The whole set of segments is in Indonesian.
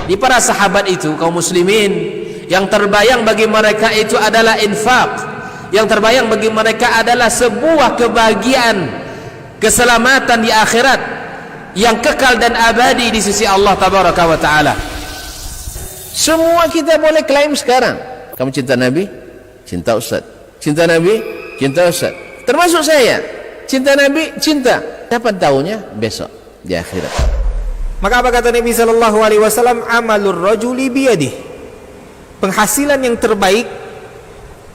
Di para sahabat itu, kaum muslimin, yang terbayang bagi mereka itu adalah infak, yang terbayang bagi mereka adalah sebuah kebahagiaan, keselamatan di akhirat yang kekal dan abadi di sisi Allah tabaraka wa taala. Semua kita boleh klaim sekarang, kamu cinta Nabi, cinta Ustaz. Cinta Nabi, cinta Ustaz. Termasuk saya, cinta Nabi, cinta. Dapat tahunya besok di akhirat. Maka apa kata Nabi sallallahu alaihi wasallam? Amalur rajuli biyadihi. Penghasilan yang terbaik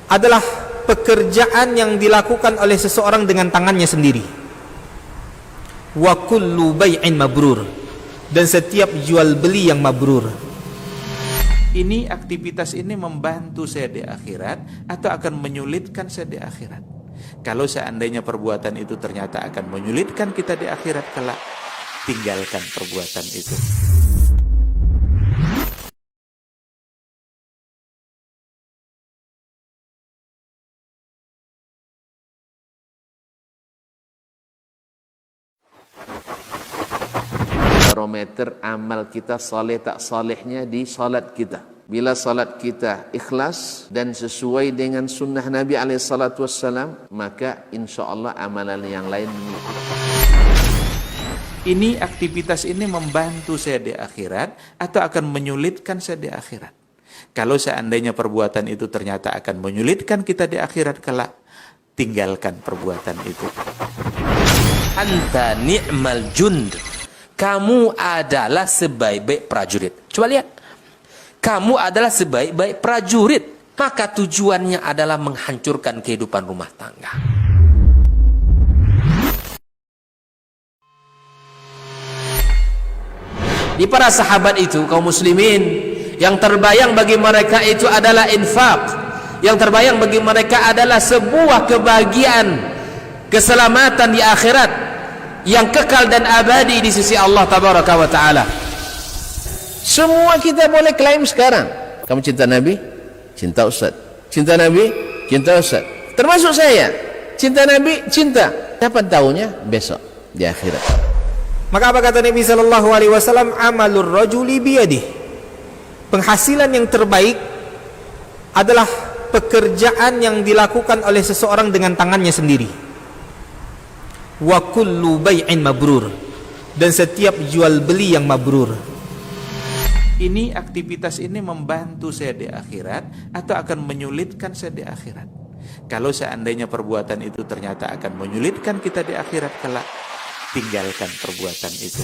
adalah pekerjaan yang dilakukan oleh seseorang dengan tangannya sendiri. Wa kullu bai'in mabrur. Dan setiap jual beli yang mabrur. Ini aktivitas ini membantu saya di akhirat atau akan menyulitkan saya di akhirat. Kalau seandainya perbuatan itu ternyata akan menyulitkan kita di akhirat kelak, tinggalkan perbuatan itu. Barometer amal kita saleh tak salehnya di salat kita. Bila salat kita ikhlas dan sesuai dengan sunnah Nabi SAW, maka insya Allah amalan yang lain mengikuti. Ini aktivitas ini membantu saya di akhirat atau akan menyulitkan saya di akhirat. Kalau seandainya perbuatan itu ternyata akan menyulitkan kita di akhirat kelak, tinggalkan perbuatan itu. Anta ni'mal jund. Kamu adalah sebaik-baik prajurit. Coba lihat. Kamu adalah sebaik-baik prajurit. Maka tujuannya adalah menghancurkan kehidupan rumah tangga. Di para sahabat itu, kaum muslimin, yang terbayang bagi mereka itu adalah infak, yang terbayang bagi mereka adalah sebuah kebahagiaan, keselamatan di akhirat yang kekal dan abadi di sisi Allah tabaraka wa taala. Semua kita boleh klaim sekarang, kamu cinta Nabi, cinta Ustaz. Cinta Nabi, cinta Ustaz. Termasuk saya, cinta Nabi, cinta. Dapat tahunya besok di akhirat. Maka apa kata Nabi sallallahu alaihi wasallam? Amalur rajuli biyadihi. Penghasilan yang terbaik adalah pekerjaan yang dilakukan oleh seseorang dengan tangannya sendiri. Wa kullu bai'in mabrur. Dan setiap jual beli yang mabrur. Ini aktivitas ini membantu saya di akhirat atau akan menyulitkan saya di akhirat. Kalau seandainya perbuatan itu ternyata akan menyulitkan kita di akhirat kelak, tinggalkan perbuatan itu.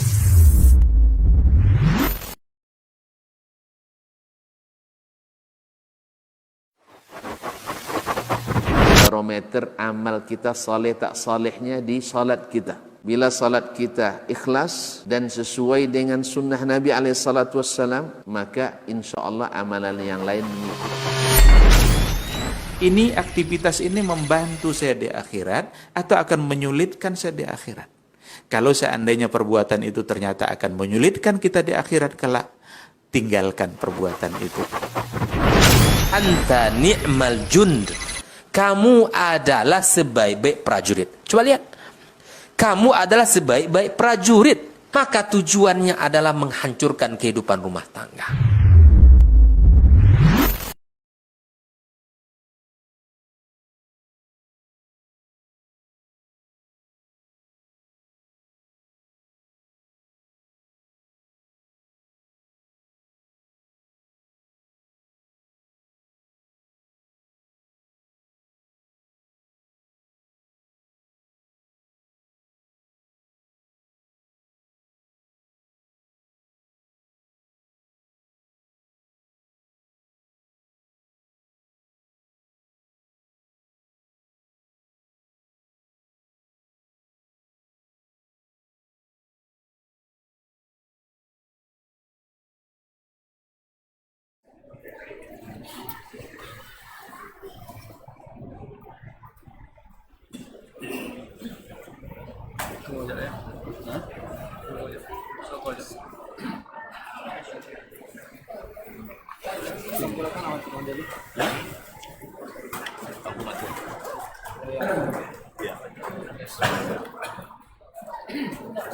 Barometer amal kita saleh tak salehnya di salat kita. Bila salat kita ikhlas dan sesuai dengan sunnah Nabi SAW, maka insya Allah amalan yang lain mengikuti. Ini aktivitas ini membantu saya di akhirat atau akan menyulitkan saya di akhirat. Kalau seandainya perbuatan itu ternyata akan menyulitkan kita di akhirat kelak, tinggalkan perbuatan itu. Anta ni'mal jund. Kamu adalah sebaik-baik prajurit. Coba lihat. Kamu adalah sebaik-baik prajurit. Maka tujuannya adalah menghancurkan kehidupan rumah tangga.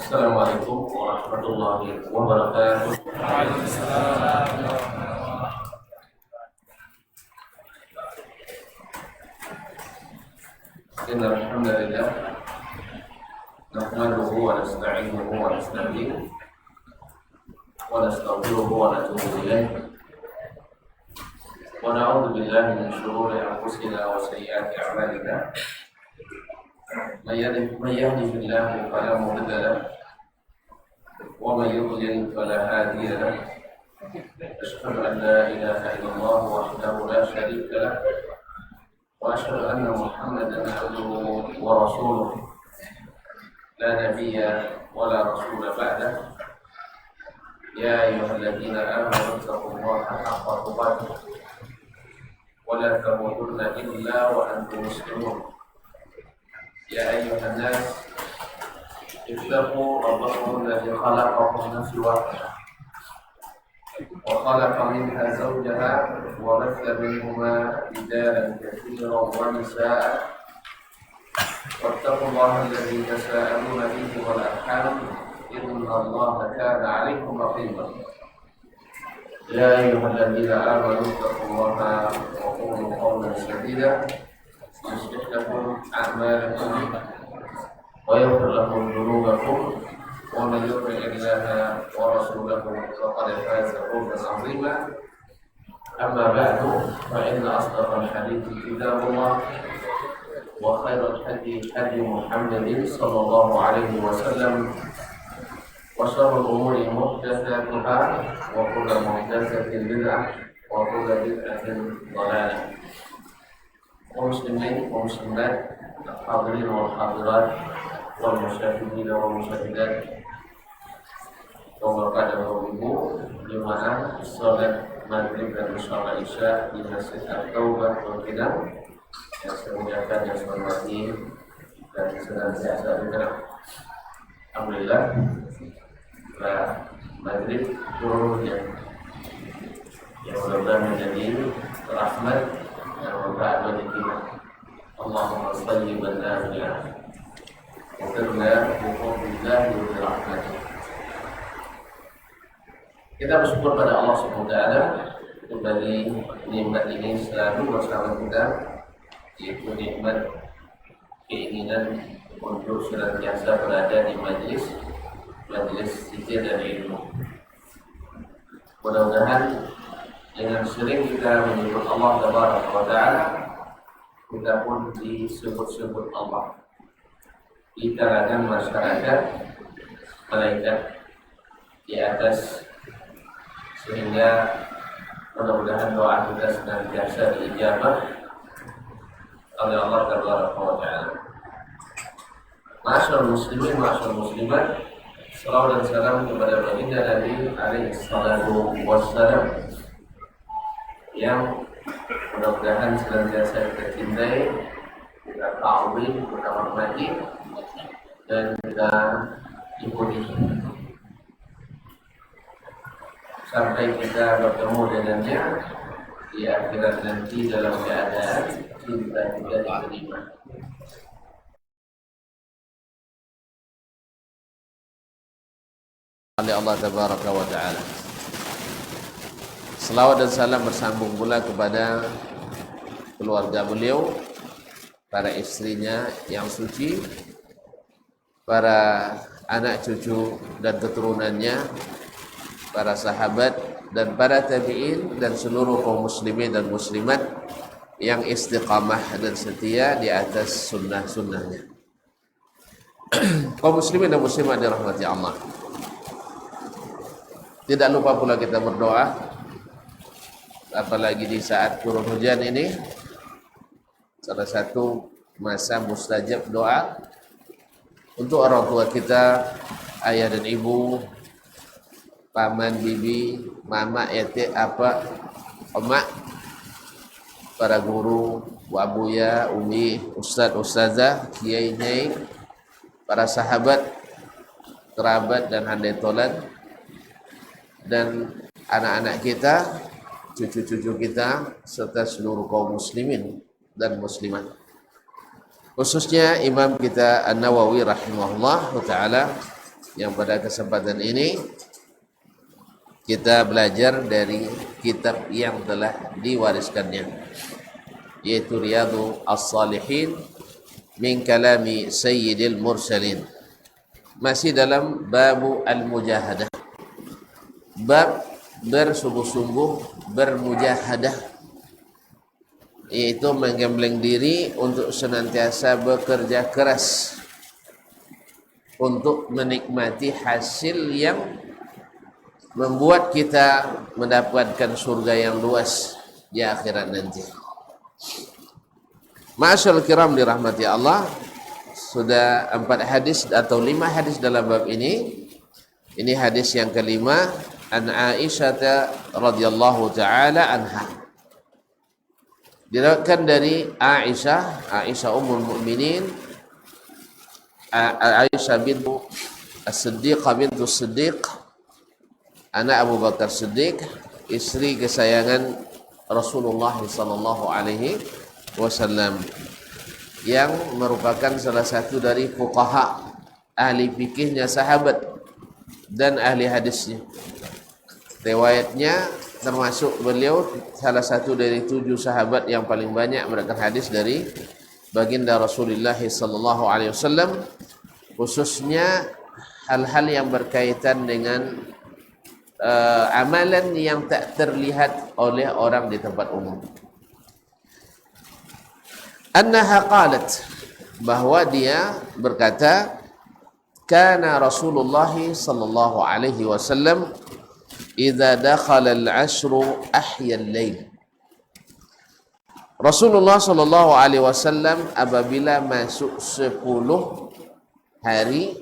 Assalamualaikum warahmatullahi wabarakatuh. إن الحمد لله نحمده ونستعينه ونستهديه ونستغفره ونتوب إليه ونعوذ بالله من شرور أنفسنا وسيئات أعمالنا من يهده الله فلا مضل له ومن يضلل فلا هادي له أشهد أن لا إله إلا الله وحده لا شريك له وأشهد أن محمدا عبده ورسوله لا نبي ولا رسول بعده يا أيها الذين آمنوا اتقوا الله حق تقاته ولا تموتن إلا وأنتم مسلمون يا أيها الناس اتقوا ربكم الذي خلقكم من نفس واحدة وخلق منها زوجها وبث منهما رجالا كثيرا ونساء واتقوا الله الذي تساءلون به والأرحام إن الله كان عليكم رقيبا يا أيها الذين آمنوا اتقوا الله وقولوا قولا سديدا يصلح لكم أعمالكم ويغفر لكم ذنوبكم ومن يطع الله ورسوله فقد فاز فوزا عظيما أما بعد فإن أصدق الحديث كتاب الله وخير الهدي هدي محمد صلى الله عليه وسلم وشر الأمور محدثاتها وكل محدثة بدعة وكل بدعة ضلالة ومسلمين ومسلمات الحاضرين والحاضرات والمشاهدين والمشاهدات وبركاته ibu jemaah salat maghrib dan salat isya di Masjid At-Taubah Bangkinang yang saya muliakan, yang saya hormati dan senantiasa dikenal. Alhamdulillah setelah maghrib turun yang mudah-mudahan menjadi rahmat dan manfaat bagi kita. Allahumma shalli wa sallim wa billahi wa rahmatih. Kita bersyukur pada Allah Subhanahu wa taala kembali nikmat ini selalu bersama kita, yaitu nikmat keinginan untuk senantiasa berada di majlis zikir dan ilmu. Mudah-mudahan dengan sering kita menyebut Allah Tabaraka wa taala, kita pun disebut-sebut Allah di kalangan masyarakat, malaikat di atas, sehingga mudah-mudahan doa kita senantiasa diijabah oleh Allah Tabaraka wa taala. Ma'asyiral muslimin, ma'asyiral muslimat, salawat dan salam kepada baginda Nabi alaihi salatu wassalam yang mudah-mudahan senantiasa kita cintai, kita ta'zim, kita hormati dan kita ikuti sampai kita bertemu dengannya di akhirat nanti dalam keadaan cinta kita diterima. Oleh Allah Tabaraka wa taala. Selawat dan salam bersambung pula kepada keluarga beliau, para istrinya yang suci, para anak cucu dan keturunannya, para sahabat dan para tabi'in dan seluruh kaum muslimin dan muslimat yang istiqamah dan setia di atas sunnah-sunnahnya. Kaum muslimin dan muslimat dirahmati Allah. Tidak lupa pula kita berdoa, apalagi di saat turun hujan ini, salah satu masa mustajab doa untuk orang tua kita, ayah dan ibu, paman, bibi, mama, etik, apa, emak, para guru, wabuya, umi, ustaz, ustazah, kiai, nyai, para sahabat, kerabat dan handai tolan, dan anak-anak kita, cucu-cucu kita, serta seluruh kaum muslimin dan muslimat. Khususnya imam kita An-Nawawi rahimahullah ta'ala, yang pada kesempatan ini kita belajar dari kitab yang telah diwariskannya, yaitu Riyadhus Shalihin min kalami sayyidil mursalin. Masih dalam babu al-mujahadah, bab bersungguh-sungguh bermujahadah, yaitu menggembleng diri untuk senantiasa bekerja keras untuk menikmati hasil yang membuat kita mendapatkan surga yang luas di akhirat nanti. Ma'asyarul kiram dirahmati Allah, sudah 4 hadis atau 5 hadis dalam bab ini. Ini hadis yang kelima, an Aisyah radhiyallahu taala anha. Diriwayatkan dari Aisyah ummul mukminin, Aisyah bintu As-Siddiqah bintu Siddiq, anak Abu Bakar Siddiq, istri kesayangan Rasulullah sallallahu alaihi wasallam, yang merupakan salah satu dari fuqaha, ahli fikihnya sahabat dan ahli hadisnya. Riwayatnya termasuk beliau salah satu dari 7 sahabat yang paling banyak mendapatkan hadis dari baginda Rasulullah sallallahu alaihi wasallam, khususnya hal-hal yang berkaitan dengan amalan yang tak terlihat oleh orang di tempat umum. Annaha qalat, bahwa dia berkata, kana Rasulullah sallallahu alaihi wasallam idza dakhala al-'ashru ahya al-lail. Rasulullah sallallahu alaihi wasallam apabila masuk 10 hari,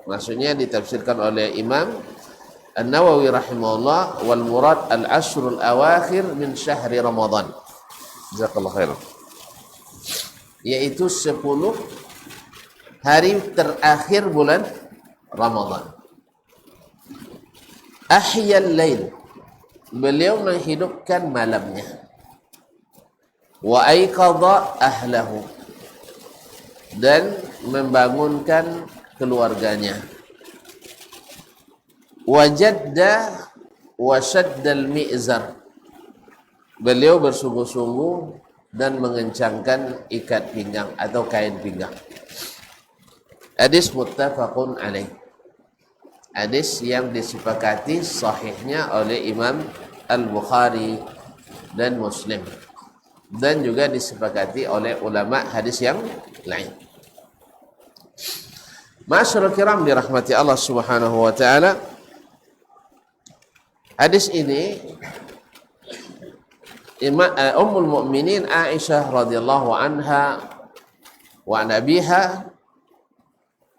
maksudnya ditafsirkan oleh Imam An-Nawawi rahimahullah, wal murad al-'ashrul awakhir min syahri Ramadan. Jazakallahu khairan. Yaitu 10 hari terakhir bulan Ramadan. Ahyal lail, beliau menghidupkan malamnya. Wa aiqadha ahlahu, dan membangunkan keluarganya. Wajadda wa shaddal mi'zar, beliau bersungguh-sungguh dan mengencangkan ikat pinggang atau kain pinggang. Hadis muttafaqun alaih, hadis yang disepakati sahihnya oleh Imam Al-Bukhari dan Muslim, dan juga disepakati oleh ulama hadis yang lain. Ma'asyiral kiram dirahmati Allah Subhanahu wa taala, hadis ini Ummul Mukminin Aisyah radhiyallahu anha wa nabiha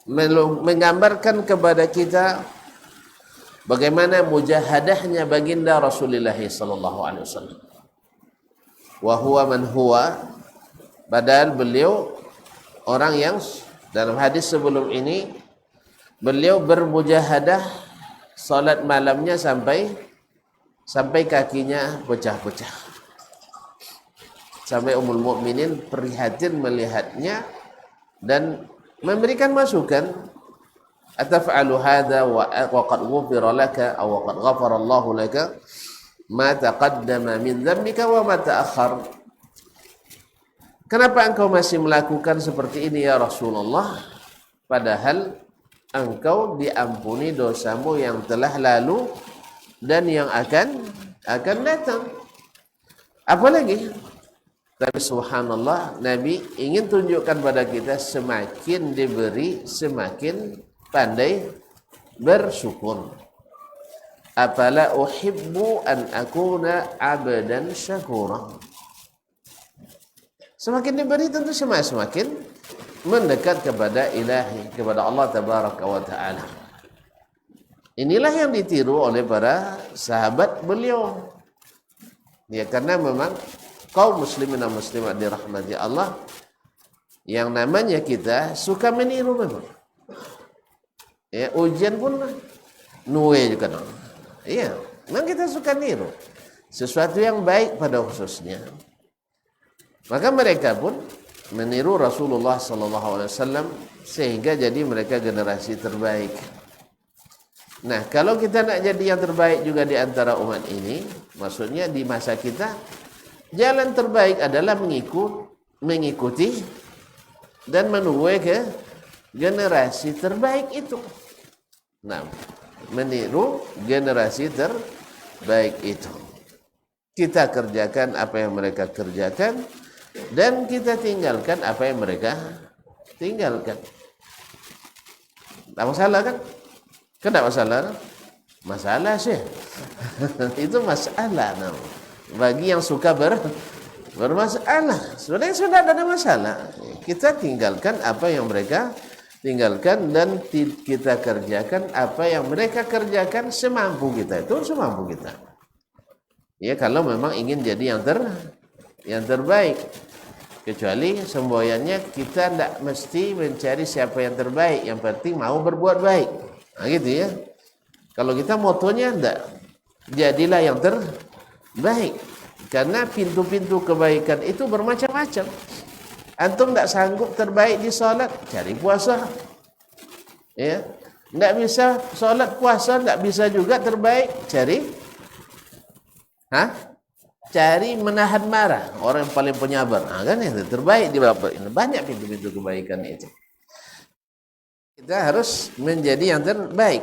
menggambarkan kepada kita bagaimana mujahadahnya baginda Rasulullah sallallahu alaihi wasallam. Wa huwa man huwa, padahal beliau orang yang dalam hadis sebelum ini beliau bermujahadah salat malamnya sampai kakinya pecah-pecah. Sampai Ummul Mukminin prihatin melihatnya dan memberikan masukan, ataf'alu hadza wa qad ghufira laka aw qad ghafara Allahu laka ma taqaddama min dzambika wa ma ta'akhkhar. Kenapa engkau masih melakukan seperti ini ya Rasulullah, padahal engkau diampuni dosamu yang telah lalu dan yang akan datang. Apalagi? Tapi subhanallah, Nabi ingin tunjukkan pada kita semakin diberi, semakin pandai bersyukur. Afala uhibbu an akuna abdan syakura. Semakin diberi tentu semakin mendekat kepada ilahi, kepada Allah tabaraka wa ta'ala. Inilah yang ditiru oleh para sahabat beliau. Ya, karena memang kaum muslimin dan muslimat dirahmati Allah, yang namanya kita suka meniru memang. Ya, ujian pun nuwe juga dong. Iya, memang kita suka niru sesuatu yang baik pada khususnya. Maka mereka pun meniru Rasulullah sallallahu alaihi wasallam sehingga jadi mereka generasi terbaik. Nah, kalau kita nak jadi yang terbaik juga di antara umat ini, maksudnya di masa kita, jalan terbaik adalah mengikuti dan menuai ke generasi terbaik itu. Nah, meniru generasi terbaik itu. Kita kerjakan apa yang mereka kerjakan dan kita tinggalkan apa yang mereka tinggalkan. Tak masalah kan? Kan tak masalah? Masalah sih. Itu masalah. Nah. Bagi yang suka bermasalah, sebenarnya sudah ada masalah. Kita tinggalkan apa yang mereka tinggalkan dan kita kerjakan apa yang mereka kerjakan semampu kita. Itu semampu kita. Ya, kalau memang ingin jadi yang terbaik. Kecuali semboyannya kita tidak mesti mencari siapa yang terbaik, yang penting mau berbuat baik. Nah, gitu ya. Kalau kita motonya tidak, jadilah yang terbaik. Karena pintu-pintu kebaikan itu bermacam-macam. Antum tidak sanggup terbaik di solat, cari puasa. Ya, tidak bisa solat puasa, tidak bisa juga terbaik, cari menahan marah, orang yang paling penyabar. Nah, kan itu terbaik di bawah ini. Banyak pintu-pintu kebaikan itu. Kita harus menjadi yang terbaik.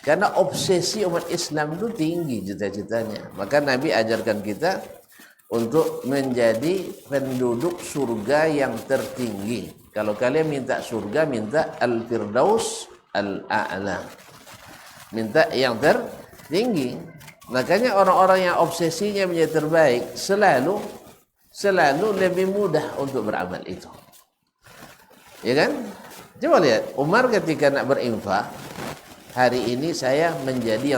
Karena obsesi umat Islam itu tinggi cita-citanya. Maka Nabi ajarkan kita untuk menjadi penduduk surga yang tertinggi. Kalau kalian minta surga, minta Al-Firdaus Al-A'la. Minta yang tertinggi. Makanya orang-orang yang obsesinya menjadi terbaik selalu lebih mudah untuk beramal itu. Ya kan? Coba lihat, Umar ketika nak berinfak, hari ini saya menjadi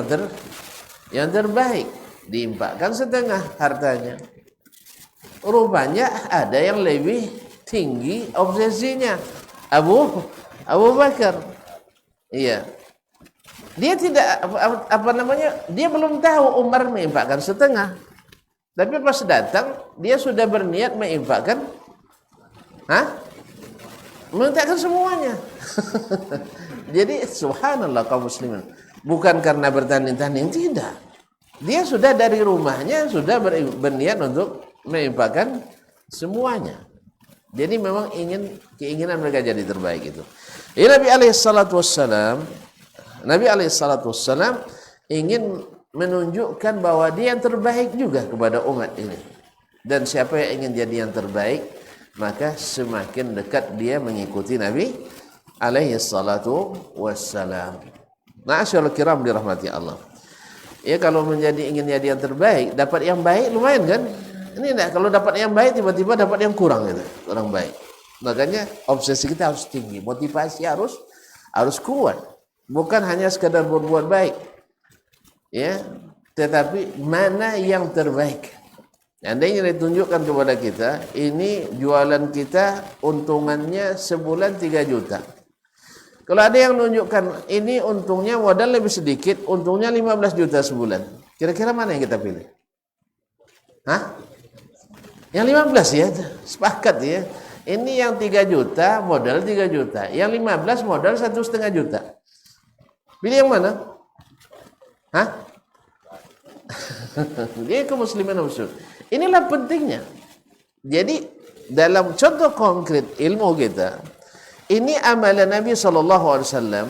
yang terbaik, diinfakkan setengah hartanya. Rupanya ada yang lebih tinggi obsesinya, Abu Bakar. Iya. Dia tidak dia belum tahu Umar menginfakkan setengah. Tapi pas datang dia sudah berniat menginfakkan menginfakkan semuanya. Jadi subhanallah kaum muslimin, bukan karena bertanding-tanding, tidak. Dia sudah dari rumahnya sudah berniat untuk menginfakkan semuanya. Jadi memang keinginan mereka jadi terbaik itu. Nabi alaihi salatu wassalam ingin menunjukkan bahwa dia yang terbaik juga kepada umat ini. Dan siapa yang ingin jadi yang terbaik, maka semakin dekat dia mengikuti Nabi alaihi salatu wassalam. Ma'asyiral kiram dirahmati Allah. Ya, kalau ingin jadi yang terbaik, dapat yang baik lumayan kan? Ini enggak, kalau dapat yang baik tiba-tiba dapat yang kurang gitu, kurang baik. Makanya obsesi kita harus tinggi, motivasi harus kuat. Bukan hanya sekadar berbuat baik. Ya, tetapi mana yang terbaik. Andainya ditunjukkan kepada kita, ini jualan kita untungannya sebulan 3 juta. Kalau ada yang menunjukkan ini untungnya modal lebih sedikit, untungnya 15 juta sebulan. Kira-kira mana yang kita pilih? Yang 15 ya, sepakat ya. Ini yang 3 juta, modal 3 juta. Yang 15 modal 1,5 juta. Pilih yang mana? Dia kemusliman maksud. Inilah pentingnya. Jadi dalam contoh konkret ilmu kita, ini amalan Nabi SAW,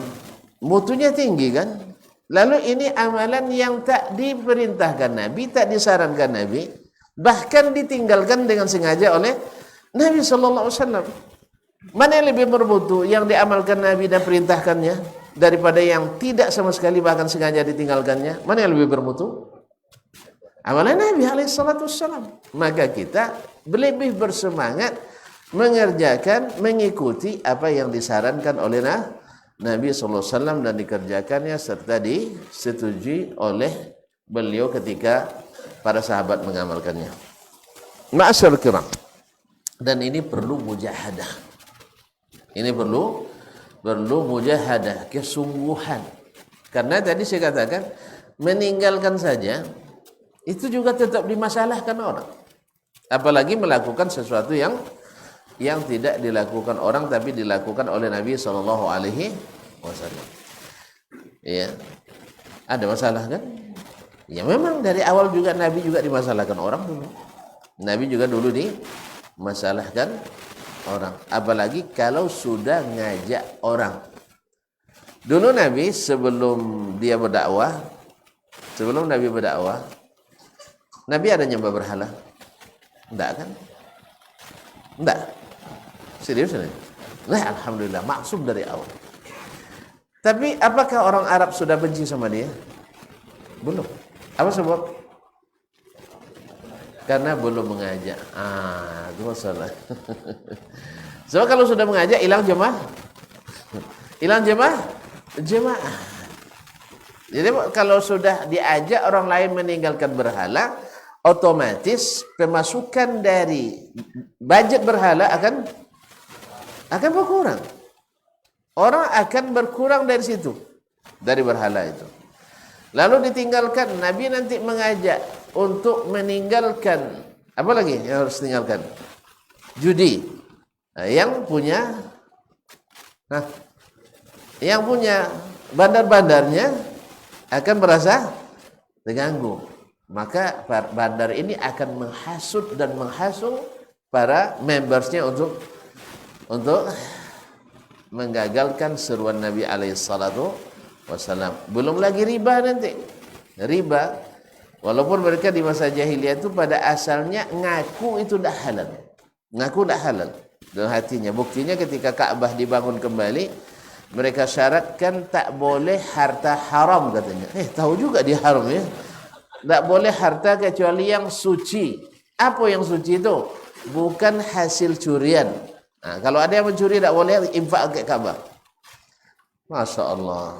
mutunya tinggi kan? Lalu ini amalan yang tak diperintahkan Nabi, tak disarankan Nabi, bahkan ditinggalkan dengan sengaja oleh Nabi SAW. Mana yang lebih bermutu, yang diamalkan Nabi dan perintahkannya, daripada yang tidak sama sekali bahkan sengaja ditinggalkannya? Mana yang lebih bermutu? Amalan Nabi SAW. Maka kita lebih bersemangat mengerjakan, mengikuti apa yang disarankan oleh Nabi SAW dan dikerjakannya serta disetujui oleh beliau ketika para sahabat mengamalkannya. Ma'asyarul kiram. Dan ini perlu mujahadah. Ini perlu mujahadah, kesungguhan. Karena tadi saya katakan, meninggalkan saja itu juga tetap dimasalahkan orang. Apalagi melakukan sesuatu yang tidak dilakukan orang tapi dilakukan oleh Nabi SAW. Ya, ada masalah kan? Ya memang dari awal juga Nabi juga dimasalahkan orang dulu. Nabi juga dulu dimasalahkan orang, apalagi kalau sudah ngajak orang. Dulu Nabi sebelum Nabi berdakwah, Nabi ada nyembah berhala? Enggak kan? Enggak. Serius ini? Nah, alhamdulillah maksum dari awal. Tapi apakah orang Arab sudah benci sama dia? Belum. Apa sebab? Karena belum mengajak. Itu masalah. Sebab kalau sudah mengajak, hilang jemaah. Hilang jemaah. Jadi kalau sudah diajak orang lain meninggalkan berhala, otomatis pemasukan dari budget berhala akan berkurang. Orang akan berkurang dari situ, dari berhala itu. Lalu ditinggalkan, Nabi nanti mengajak untuk meninggalkan, apa lagi yang harus tinggalkan? Judi. Nah, yang punya bandar-bandarnya akan merasa terganggu. Maka bandar ini akan menghasut dan menghasung para membersnya untuk menggagalkan seruan Nabi alaihissalatu wassalam. Belum lagi riba nanti. Riba, walaupun mereka di masa jahiliyah itu pada asalnya ngaku itu dah halal. Ngaku dah halal dalam hatinya. Buktinya ketika Ka'bah dibangun kembali, mereka syaratkan tak boleh harta haram katanya. Tahu juga dia haram ya. Tak boleh harta kecuali yang suci. Apa yang suci itu? Bukan hasil curian. Nah, kalau ada yang mencuri tak boleh infak ke Ka'bah. Masya Allah.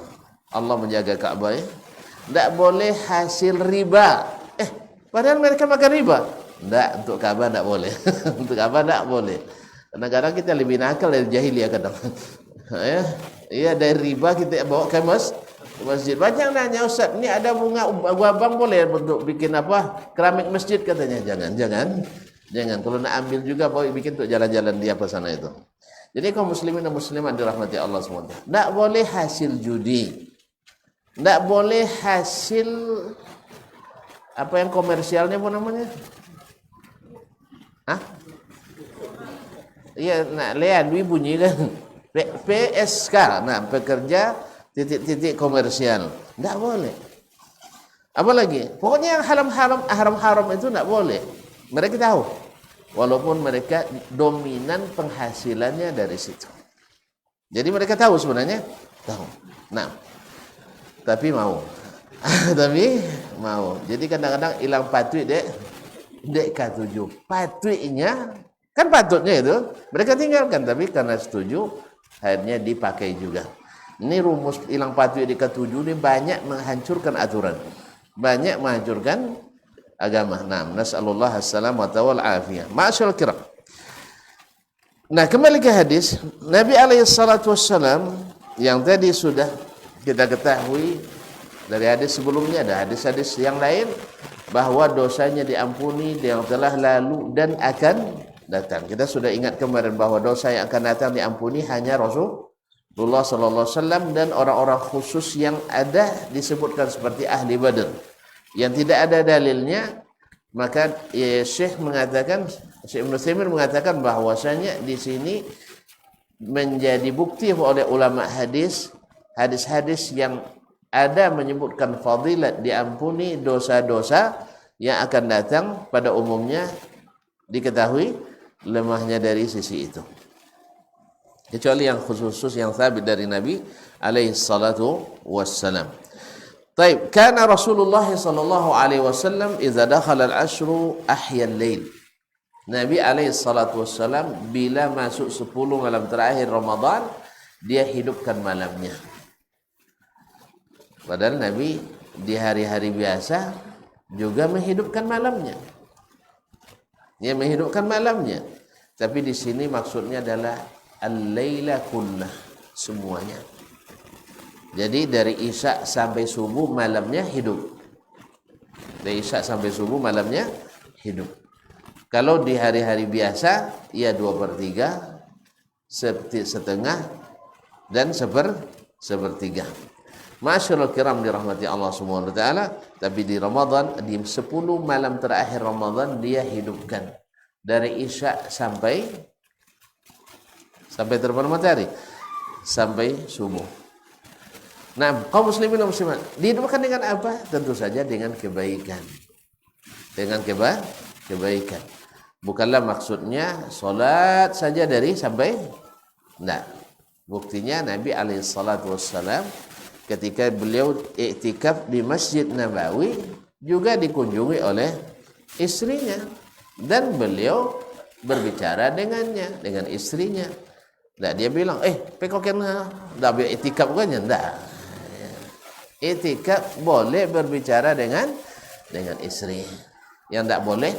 Allah menjaga Ka'bah ya. Tak boleh hasil riba. Padahal mereka makan riba. Tak, untuk Ka'bah tak boleh. Untuk Ka'bah tak boleh. Kadang-kadang kita lebih nakal dari jahiliyah kadang. Ya, dari riba kita bawa ke masjid. Banyak nanya, Ustaz, ini ada bunga abang boleh untuk bikin apa? Keramik masjid katanya. Jangan. Kalau nak ambil juga boleh bikin untuk jalan-jalan di apa sana itu. Jadi kaum muslimin dan muslimat dirahmati Allah SWT. Tak boleh hasil judi. Tak boleh hasil apa yang komersialnya apa namanya? Iya, nak lihat bunyi kan. PSK, pekerja titik-titik komersial. Tak boleh. Apa lagi? Pokoknya yang haram-haram itu tak boleh. Mereka tahu. Walaupun mereka dominan penghasilannya dari situ. Jadi mereka tahu sebenarnya. Tahu. Nah, tapi mau. Jadi kadang-kadang hilang patuh dek K7. Patuhnya, kan patutnya itu. Mereka tinggalkan. Tapi karena setuju, akhirnya dipakai juga. Ini rumus hilang patuh di K7 ini banyak menghancurkan aturan. Banyak menghancurkan agama. Nas'alullah as-salamata wal afiyah. Ma'asyarul kiram. Nah, kembali ke hadis Nabi alaihissalatu wassalam yang tadi sudah kita ketahui dari hadis sebelumnya, ada hadis-hadis yang lain bahwa dosanya diampuni yang telah lalu dan akan datang. Kita sudah ingat kemarin bahwa dosa yang akan datang diampuni hanya Rasulullah sallallahu alaihi wasallam dan orang-orang khusus yang ada disebutkan seperti ahli Badar. Yang tidak ada dalilnya, maka Syekh Ibn Utsaimin mengatakan bahwasanya di sini menjadi bukti oleh ulama hadis-hadis yang ada menyebutkan fadilat diampuni dosa-dosa yang akan datang pada umumnya diketahui lemahnya dari sisi itu. Kecuali yang khusus yang sabit dari Nabi alaihi salatu wassalam. Baik, kana Rasulullah sallallahu alaihi wasallam idza dakhala al-ashru ahya al-lail. Nabi alaihi salatu wassalam bila masuk 10 malam terakhir Ramadan, dia hidupkan malamnya. Padahal Nabi di hari-hari biasa juga menghidupkan malamnya. Dia menghidupkan malamnya. Tapi di sini maksudnya adalah al-laila kullah, semuanya. Jadi dari Isya sampai subuh malamnya hidup. Dari Isya sampai subuh malamnya hidup. Kalau di hari-hari biasa, ya 2/3, setengah, dan sepertiga. Masyaallah kiram dirahmati Allah Subhanahu wa taala, tapi di Ramadan, di 10 malam terakhir Ramadan dia hidupkan dari Isya sampai sampai terbenam matahari, sampai subuh. Nah, kaum muslimin dan muslimat dihidupkan dengan apa? Tentu saja dengan kebaikan. Dengan kebaikan. Bukanlah maksudnya solat saja dari sampai. Nah, buktinya Nabi alaihissalam ketika beliau iktikaf di Masjid Nabawi juga dikunjungi oleh istrinya dan beliau berbicara dengannya, dengan istrinya. Nah, dia bilang, pekoken dah iktikaf kan ya? Enggak. Iktikaf boleh berbicara dengan istri. Yang enggak boleh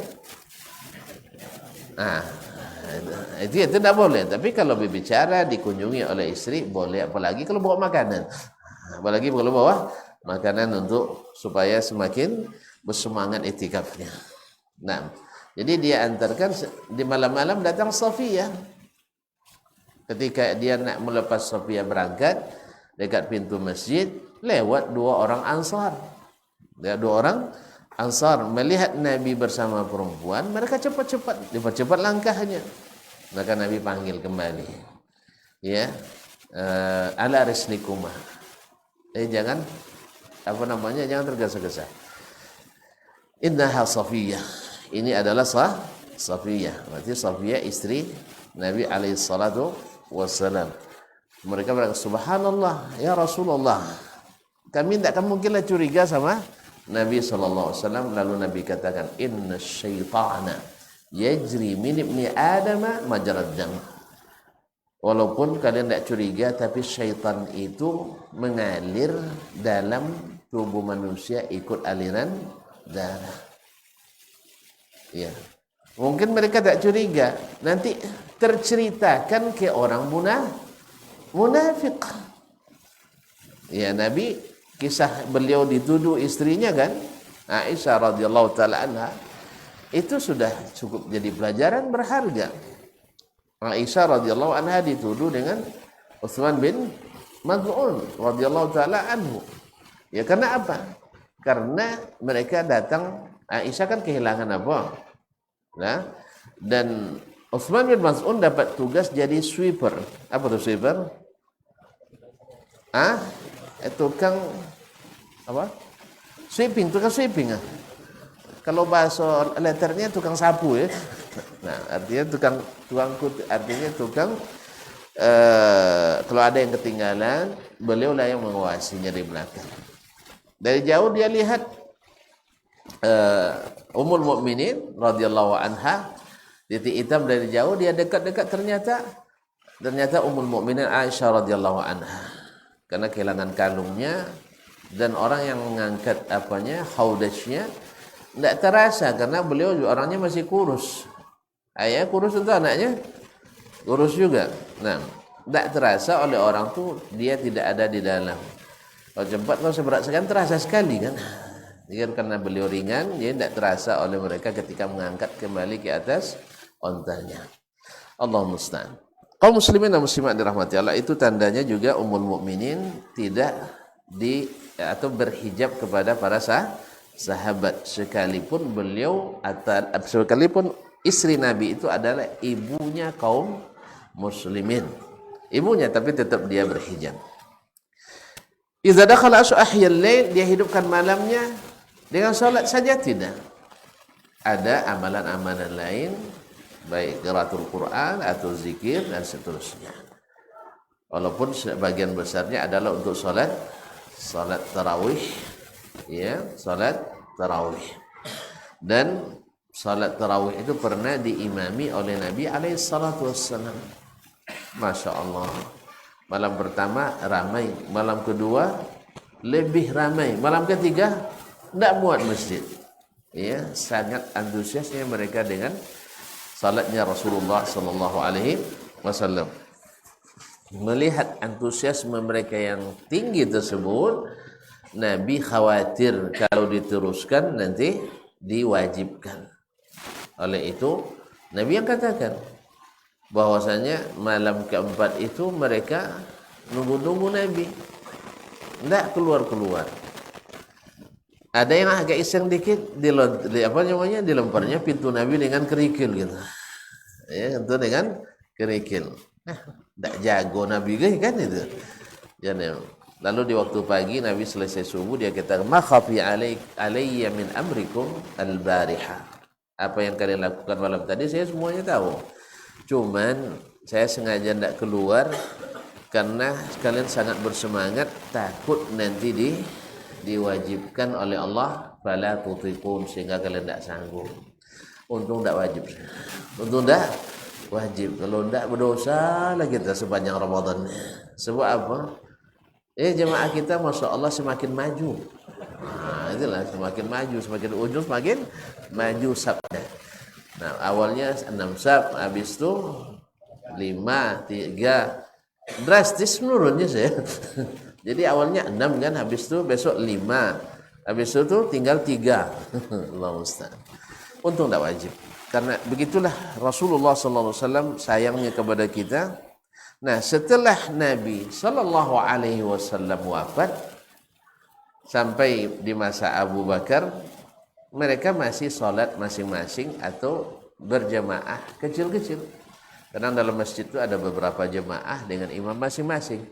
itu tidak boleh. Tapi kalau berbicara dikunjungi oleh istri boleh, apalagi kalau bawa makanan. Apalagi kalau bawa makanan untuk supaya semakin bersemangat iktikafnya. Nah, jadi dia antarkan di malam-malam datang Safiyah. Ketika dia nak melepas Safiyah berangkat dekat pintu masjid, lewat dua orang Ansar. Dua orang Ansar melihat Nabi bersama perempuan, mereka cepat langkahnya. Maka Nabi panggil kembali. Ya. Ala rislikuma. Jangan jangan tergesa-gesa. Innaha Safiyah. Ini adalah Safiyah. Berarti Safiyah istri Nabi alaihi salatu wassalam. Mereka berkata, subhanallah ya Rasulullah. Kami tidak akan mungkinlah curiga sama Nabi SAW. Lalu Nabi katakan, inna syaitana yajri min ibni adama majrad dam. Walaupun kalian tidak curiga, tapi syaitan itu mengalir dalam tubuh manusia ikut aliran darah. Ya. Mungkin mereka tak curiga, nanti terceritakan ke orang munafik. Ya, Nabi kisah beliau dituduh istrinya kan, Aisyah radhiyallahu taala anha, itu sudah cukup jadi pelajaran berharga. Aisyah radhiyallahu anha dituduh dengan Utsman bin Maz'un radhiyallahu taala anhu. Ya, karena apa? Karena mereka datang, Aisyah kan kehilangan apa? Nah, dan Utsman bin Maz'un dapat tugas jadi sweeper. Apa tuh sweeper? Tukang apa? Tukang sweeping. Kalau bahasa letternya tukang sapu ya. Nah, artinya tukang kalau ada yang ketinggalan, beliau lah yang menguasainya dari belakang. Dari jauh dia lihat Ummul Mukminin radhiyallahu anha, titik hitam dari jauh, dia dekat-dekat ternyata Ummul Mukminin Aisyah radhiyallahu anha. Karena kehilangan kalungnya dan orang yang mengangkat haudasnya tidak terasa karena beliau orangnya masih kurus. Ayah kurus itu anaknya kurus juga. Nah, tidak terasa oleh orang tu dia tidak ada di dalam. Kalau cepat kalau seberat sekian terasa sekali kan. Jadi karena beliau ringan, dia tidak terasa oleh mereka ketika mengangkat kembali ke atas ontanya. Allahumma musta'an. Kaum muslimin dan muslimat dirahmati Allah, itu tandanya juga Ummul Mukminin tidak berhijab kepada para sahabat, sekalipun istri Nabi itu adalah ibunya kaum muslimin. Ibunya, tapi tetap dia berhijab. Idza dakhala ahyal lail, dia hidupkan malamnya dengan salat saja tidak. Ada amalan-amalan lain, baik qiraatul Quran atau zikir dan seterusnya. Walaupun sebagian besarnya adalah untuk salat tarawih, ya, salat tarawih. Dan salat tarawih itu pernah diimami oleh Nabi alaihi salatu wassalam. Masya Allah. Malam pertama ramai, malam kedua lebih ramai, malam ketiga tidak muat masjid. Ya, sangat antusiasnya mereka dengan salatnya Rasulullah sallallahu alaihi wasallam. Melihat antusiasme mereka yang tinggi tersebut, Nabi khawatir kalau diteruskan nanti diwajibkan. Oleh itu, Nabi yang katakan bahwasanya malam keempat itu mereka nunggu-nunggu Nabi, tidak keluar-keluar. Ada yang agak iseng dikit, dilemparnya pintu Nabi dengan kerikil gitu. Ya, itu dengan kerikil. Tak jago Nabi kan itu. Jadi, lalu di waktu pagi Nabi selesai subuh dia kata, "Ma khafi alayya min amrikum al-bariha." Apa yang kalian lakukan malam tadi saya semuanya tahu. Cuman saya sengaja tidak keluar karena kalian sangat bersemangat, takut nanti diwajibkan oleh Allah, fala tutiqun, sehingga kalian tidak sanggup. Untung tidak wajib. Untung tidak wajib. Kalau tidak berdosa lah kita sepanjang Ramadan. Sebab apa? Jemaah kita Masya Allah semakin maju. Nah, itulah semakin maju, semakin ujung semakin maju sabnya. Nah, awalnya 6 sab, habis itu 5, 3, drastis menurunnya saya. Jadi awalnya 6 kan, habis itu besok 5, habis itu tinggal 3. Allah Ustaz. Untung tidak wajib. Karena begitulah Rasulullah SAW sayangnya kepada kita. Nah, setelah Nabi SAW wafat sampai di masa Abu Bakar, mereka masih sholat masing-masing atau berjamaah kecil-kecil. Karena dalam masjid itu ada beberapa jemaah dengan imam masing-masing.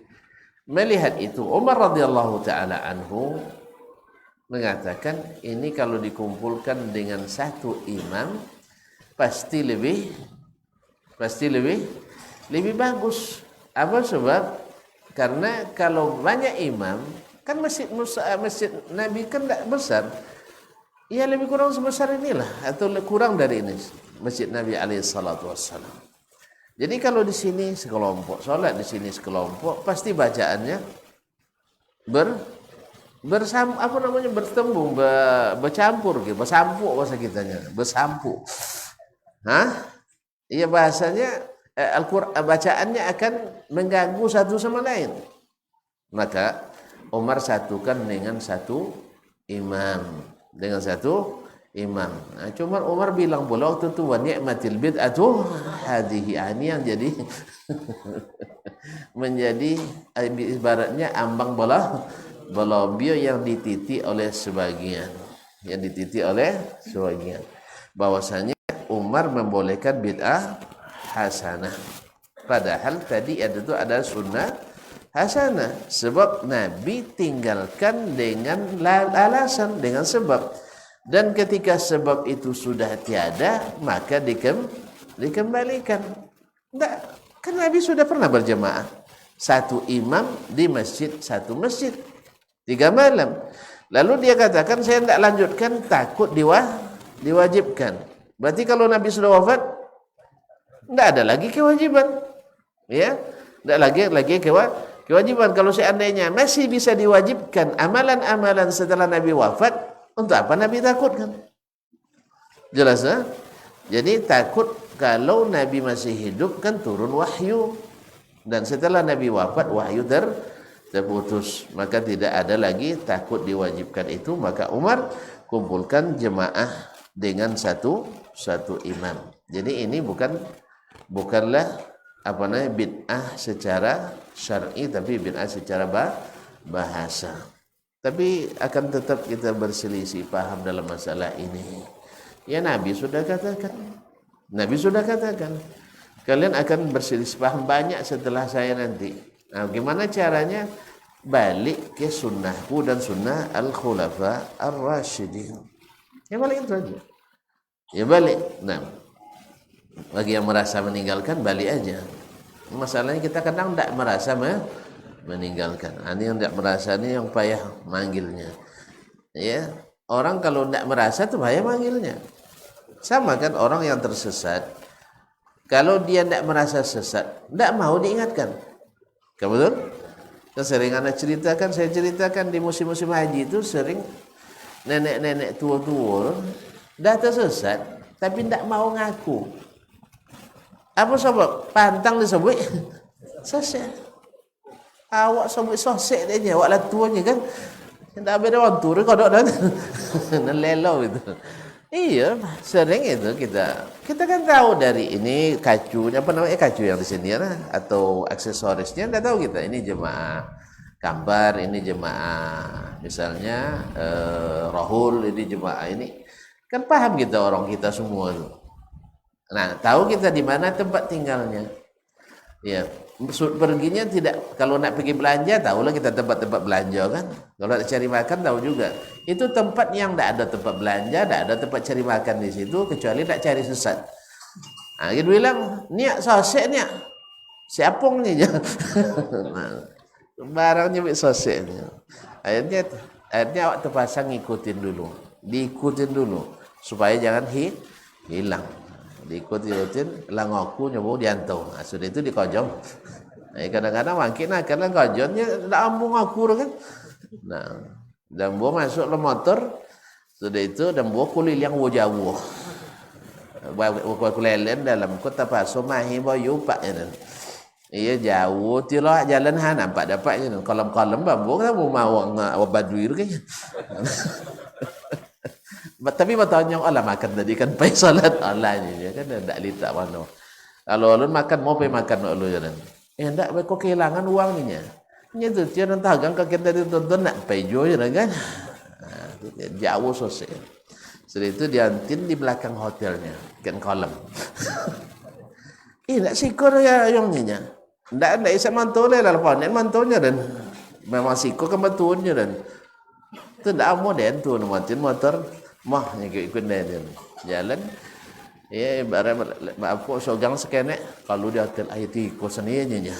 Melihat itu, Umar radhiyallahu taala anhu mengatakan, ini kalau dikumpulkan dengan satu imam pasti lebih bagus. Apa sebab? Karena kalau banyak imam, kan masjid Nabi kan tidak besar. Ya lebih kurang sebesar inilah atau kurang dari ini masjid Nabi alaihi salatu wassalam. Jadi kalau di sini sekelompok sholat, di sini sekelompok, pasti bacaannya bertembung, bercampur, gitu, bersampuk bahasa kitanya, bersampuk. Iya bahasanya Al-Quran bacaannya akan mengganggu satu sama lain. Maka Umar satukan dengan satu imam, Nah, cuma Umar bilang pula waktu itu, wa ni'matil bid'atu hadhihi, ini yang jadi menjadi ibaratnya ambang balabio yang dititi oleh sebagian, bahwasanya Umar membolehkan bid'ah hasanah, padahal tadi ada sunnah hasanah, sebab Nabi tinggalkan dengan alasan, dengan sebab. Dan ketika sebab itu sudah tiada, maka dikembalikan. Enggak, kan Nabi sudah pernah berjamaah. Satu imam di masjid, satu masjid. 3 malam. Lalu dia katakan, saya tidak lanjutkan, takut diwajibkan. Berarti kalau Nabi sudah wafat, tidak ada lagi kewajiban. Ya, tidak lagi kewajiban. Kalau seandainya masih bisa diwajibkan amalan-amalan setelah Nabi wafat, untuk apa Nabi takutkan? Jelas ya? Jadi takut kalau Nabi masih hidup kan turun wahyu. Dan setelah Nabi wafat wahyu terputus. Maka tidak ada lagi takut diwajibkan itu. Maka Umar kumpulkan jemaah dengan satu imam. Jadi ini bukanlah bid'ah secara syar'i, tapi bid'ah secara bahasa. Tapi akan tetap kita berselisih paham dalam masalah ini. Ya Nabi sudah katakan, kalian akan berselisih paham banyak setelah saya nanti. Nah, gimana caranya? Balik ke sunnahku dan sunnah al-khulafa ar-rasyidin. Ya balik itu aja. Ya balik. Nah, bagi yang merasa meninggalkan, balik aja. Masalahnya kita kadang tidak merasa meninggalkan. Ini yang tidak merasa, ini yang payah manggilnya. Ya, orang kalau tidak merasa itu payah manggilnya. Sama kan orang yang tersesat. Kalau dia tidak merasa sesat, tidak mau diingatkan. Betul? Sering saya ceritakan di musim-musim haji itu sering nenek-nenek tua-tua dah tersesat, tapi tidak mau ngaku. Apa sebab? Pantang disebut sesat. Awak sampai sosek dia, awak lah tuanya kan. Tak ada orang tua kodok dan lelau itu. Iya, sering itu kita kan tahu dari ini kacunya, kacu yang di sini ya, atau aksesorisnya, tidak tahu kita ini jemaah gambar, ini jemaah misalnya rohul, ini jemaah ini. Kan paham kita orang kita semua itu. Nah, tahu kita di mana tempat tinggalnya. Ya, perginya tidak, kalau nak pergi belanja tahulah kita tempat-tempat belanja kan, kalau nak cari makan tahu juga itu tempat yang tidak ada tempat belanja, tidak ada tempat cari makan di situ kecuali nak cari sesat. Nah, dia bilang niat sosek niat siapong ni je. Barangnya bik sosek ni. Akhirnya awak terpaksa ngikutin dulu, diikutin dulu supaya jangan hilang. Diikutin lang aku nyoba diantung. Nah, sudah itu dikojong. Kadang-kadang makin kadang kojonnya tak ambung aku kan. Nah, dan buah masuk ke motor. Sudah itu dan buah kulil yang jauh. Buah kulelen dalam kota Paso mahi boyu pak ya. Iya jauh tilak jalan ha nampak dapatnya kolam-kolam bambu kan mau badui kan. Tapi bertanya Allah makan tadi kan pai salat Allah ni dia kan tak litak mana. Kalau ulun makan mau pai makan ulun jalan. Ndak bai kok kehilangan uang ni nya. Nya tu dia nak tagang kakek tadi tonton nak pai jo je kan. Jauh sosai. Setelah itu diantin di belakang hotelnya kan kolam. Nak sikor ya yang ni nya. Ndak isa mantul lah lepas ni mantulnya dan memang sikor ke mantulnya dan. Tu dak modern tu matin motor mah yang ikut dia jalan ya barang apa sogang sekenek kalau di hotel IT kosaninya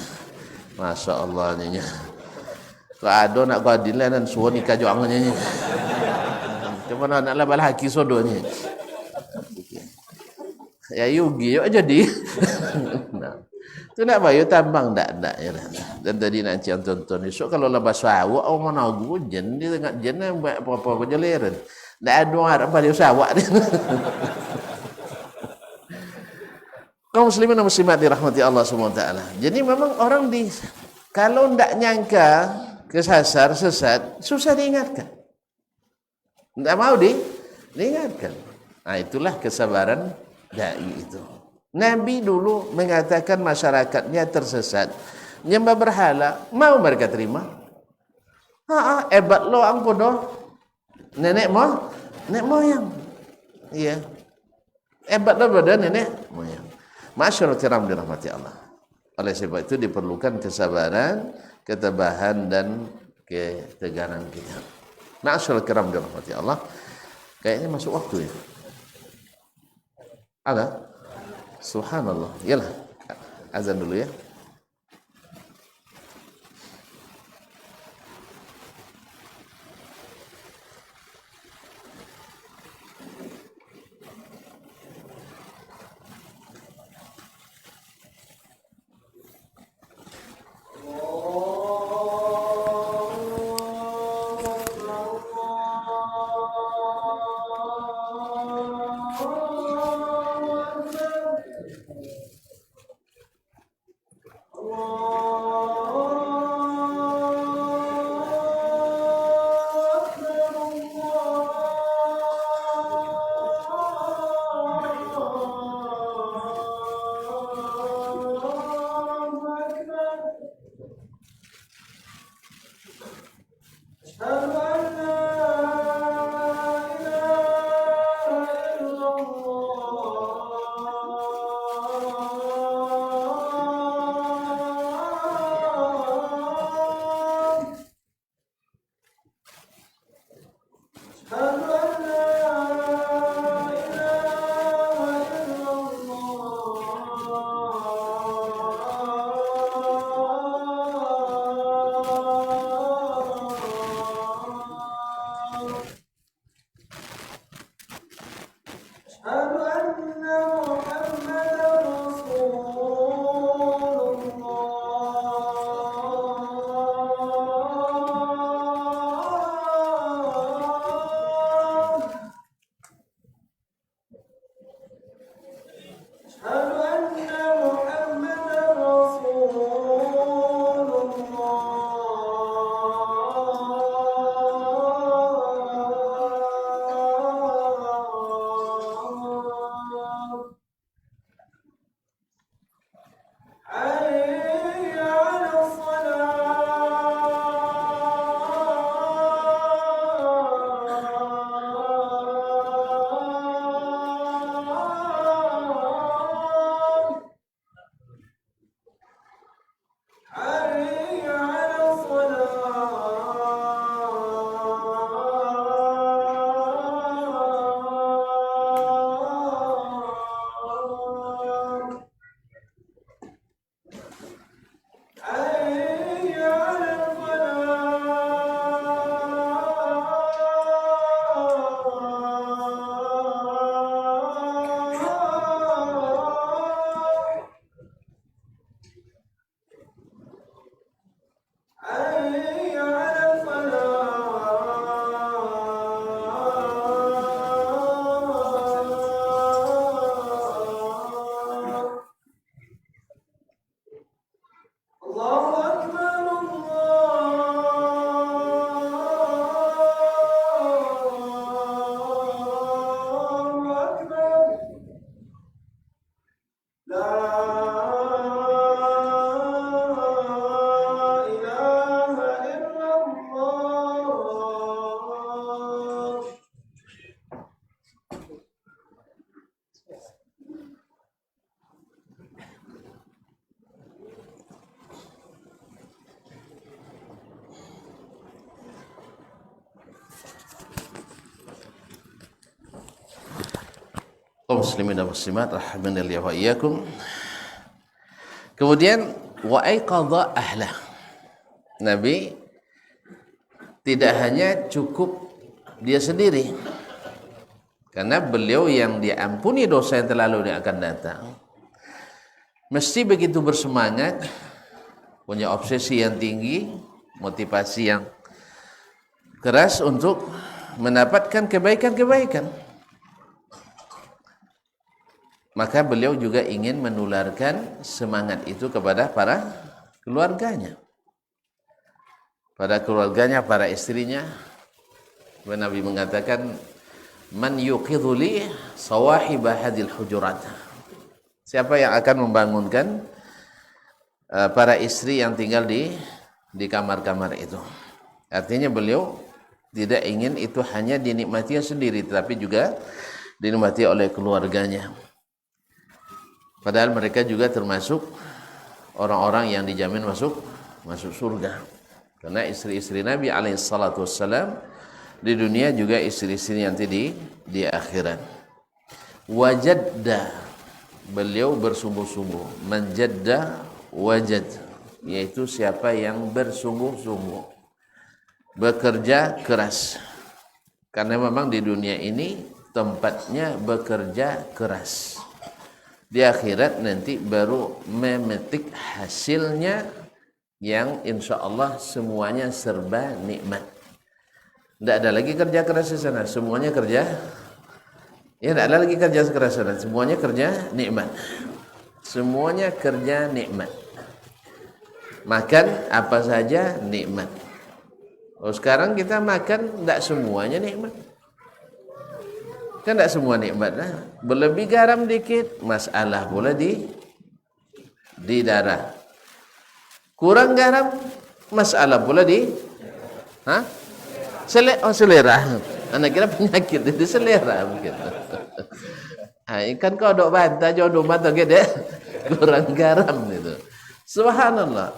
Masya Allah nya kalau ada nak gadil dan suruh nikah juangnya cuma nak labal haki sodonya ya yugi yuk jadi nah tu nak bayu tambang dak ya dan tadi nak cian tonton esok kalau labas awak awak mana gujen di tengah jen apa-apa kejeleran. Tak ada orang pada usawak dia. Kaum muslimin dan muslimat dirahmati Allah SWT. Jadi memang orang kalau tidak nyangka kesasar sesat susah diingatkan. Tidak mau diingatkan. Nah itulah kesabaran dai itu. Nabi dulu mengatakan masyarakatnya tersesat, nyembah berhala, mau mereka terima? Hebat lo ampun doh. Nenek moyang. Iya. Hebatlah pada nenek moyang. Masyaallah kiram dirahmati Allah. Oleh sebab itu diperlukan kesabaran, ketabahan dan ketegaran kita. Masyaallah kiram dirahmati Allah. Kayaknya masuk waktu ya. Ada? Subhanallah. Yalah. Azan dulu ya. kaum muslimin dan muslimat rahimanallahu wa iyyakum. Kemudian wa aiqadha ahlah. Nabi tidak hanya cukup dia sendiri, karena beliau yang diampuni dosa yang terlalu yang akan datang, mesti begitu bersemangat, punya obsesi yang tinggi, motivasi yang keras untuk mendapatkan kebaikan-kebaikan. Maka beliau juga ingin menularkan semangat itu kepada para keluarganya. Pada keluarganya, para istrinya. Nabi mengatakan, man yuqidhu li sawahiba hadil hujurat. Siapa yang akan membangunkan para istri yang tinggal di kamar-kamar itu. Artinya beliau tidak ingin itu hanya dinikmati sendiri, tetapi juga dinikmati oleh keluarganya. Padahal mereka juga termasuk orang-orang yang dijamin masuk surga. Karena istri-istri Nabi alaihissalatu wassalam di dunia juga istri-istri nanti di akhirat. Wajadda, beliau bersungguh-sungguh. Menjadda wajad, yaitu siapa yang bersungguh-sungguh, bekerja keras. Karena memang di dunia ini tempatnya bekerja keras. Di akhirat nanti baru memetik hasilnya yang insya Allah semuanya serba nikmat. Tidak ada lagi kerja keras di sana, semuanya kerja. Ya, tidak ada lagi kerja keras di sana, semuanya kerja nikmat. Semuanya kerja nikmat. Makan apa saja nikmat. Oh, sekarang kita makan tidak semuanya nikmat. Kan tidak semua nikmat lah. Berlebih garam dikit, masalah pula di darah. Kurang garam, masalah pula di selera. Anak kira penyakit itu selera begitu. Ikan kau dok bantah jodoh mata gede, kurang garam itu. Subhanallah.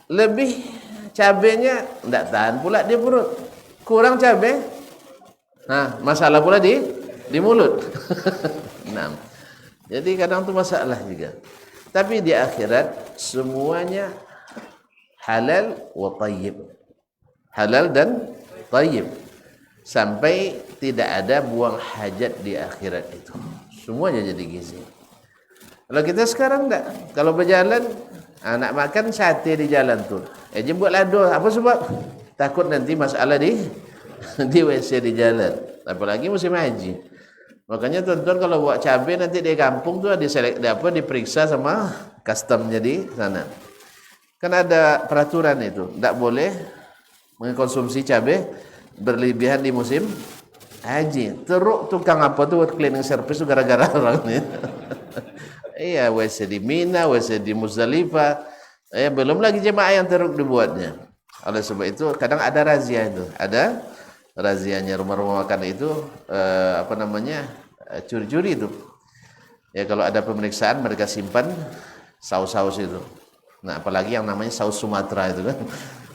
Lebih cabenya tidak tahan pula di perut. Kurang cabai, masalah pula di mulut. Nah, jadi kadang itu masalah juga. Tapi di akhirat semuanya halal wa tayyib. Halal dan tayyib. Sampai tidak ada buang hajat di akhirat itu. Semuanya jadi gizi. Kalau kita sekarang enggak. Kalau berjalan, nak makan sate di jalan tu. Jemput lado. Apa sebab? Takut nanti masalah di WC di jalan. Apalagi musim haji. Makanya tuan-tuan kalau buat cabai nanti di kampung tu diperiksa sama customnya di sana. Kan ada peraturan itu, tidak boleh mengkonsumsi cabai berlebihan di musim haji. Teruk tukang apa tu cleaning service tu gara-gara orang ni. Iya, WC di Mina, WC di Muzdalifah. Belum lagi jemaah yang teruk dibuatnya. Oleh sebab itu kadang ada razia itu, ada razianya rumah-rumah makan itu curi-curi itu. Ya, kalau ada pemeriksaan mereka simpan saus-saus itu. Nah, apalagi yang namanya saus Sumatera itu kan.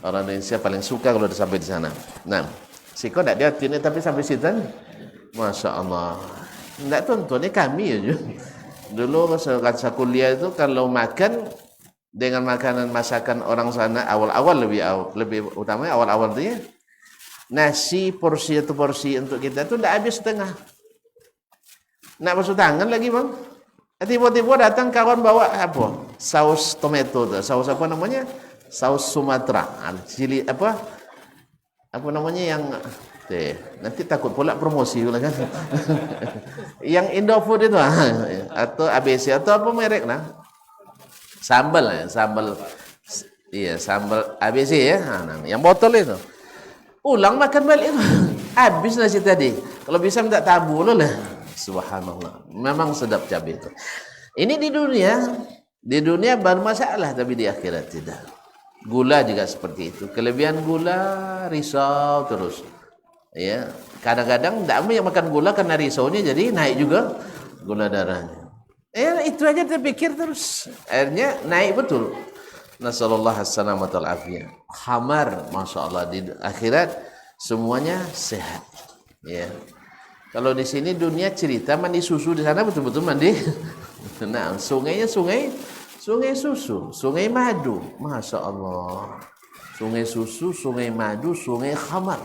Orang Indonesia paling suka kalau sampai di sana. Nah, siko tidak dia ini tapi sampai situ, Masya Allah. Tidak tuan-tuan, ini kami aja. Dulu saya kuliah itu kalau makan dengan makanan masakan orang sana awal-awal lebih utamanya awal-awal itu ya. Nasi porsi untuk kita itu tidak habis setengah. Nak basuh tangan lagi bang. Tiba-tiba datang kawan bawa apa? Saus tomato, saus apa namanya? Saus Sumatera. Cili apa namanya yang nanti takut pula promosi kan. Yang Indofood itu atau ABC atau apa merek nah? Sambal Iya, sambal ABC ya. Nah, yang botol itu. Ulang makan balik itu. Habis nasi tadi. Kalau bisa minta tabu lo lah. Subhanallah. Memang sedap cabai itu. Ini di dunia. Di dunia bermasalah, tapi di akhirat tidak. Gula juga seperti itu. Kelebihan gula, risau terus. Ya, kadang-kadang tidak mau yang makan gula karena risaunya jadi naik juga gula darahnya. Itu aja terpikir terus. Akhirnya naik betul. Nasallallahu as-salamata wal-afiyah. Khamar, Masya Allah, di akhirat semuanya sehat. Ya. Kalau di sini dunia cerita mandi susu, di sana betul-betul mandi. Nah, sungainya sungai susu, sungai madu. Masya Allah. Sungai susu, sungai madu, sungai khamar.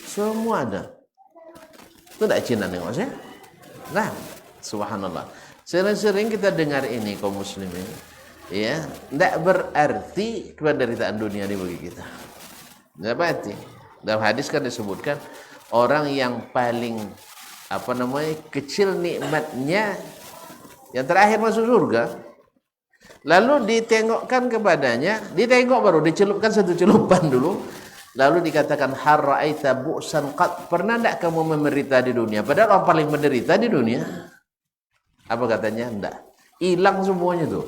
Semua ada. Itu tidak Cina nih maksudnya. Nah, subhanallah. Sering-sering kita dengar ini kaum muslimin. Ya, tidak berarti penderitaan dunia ini bagi kita. Tidak berarti. Dalam hadis kan disebutkan orang yang paling kecil nikmatnya yang terakhir masuk surga. Lalu ditengokkan kepadanya, ditengok baru dicelupkan satu celupan dulu. Lalu dikatakan hal ra'aita bu'san qad, pernah tidak kamu menderita di dunia? Padahal orang paling menderita di dunia. Apa katanya? Tidak. Hilang semuanya tuh.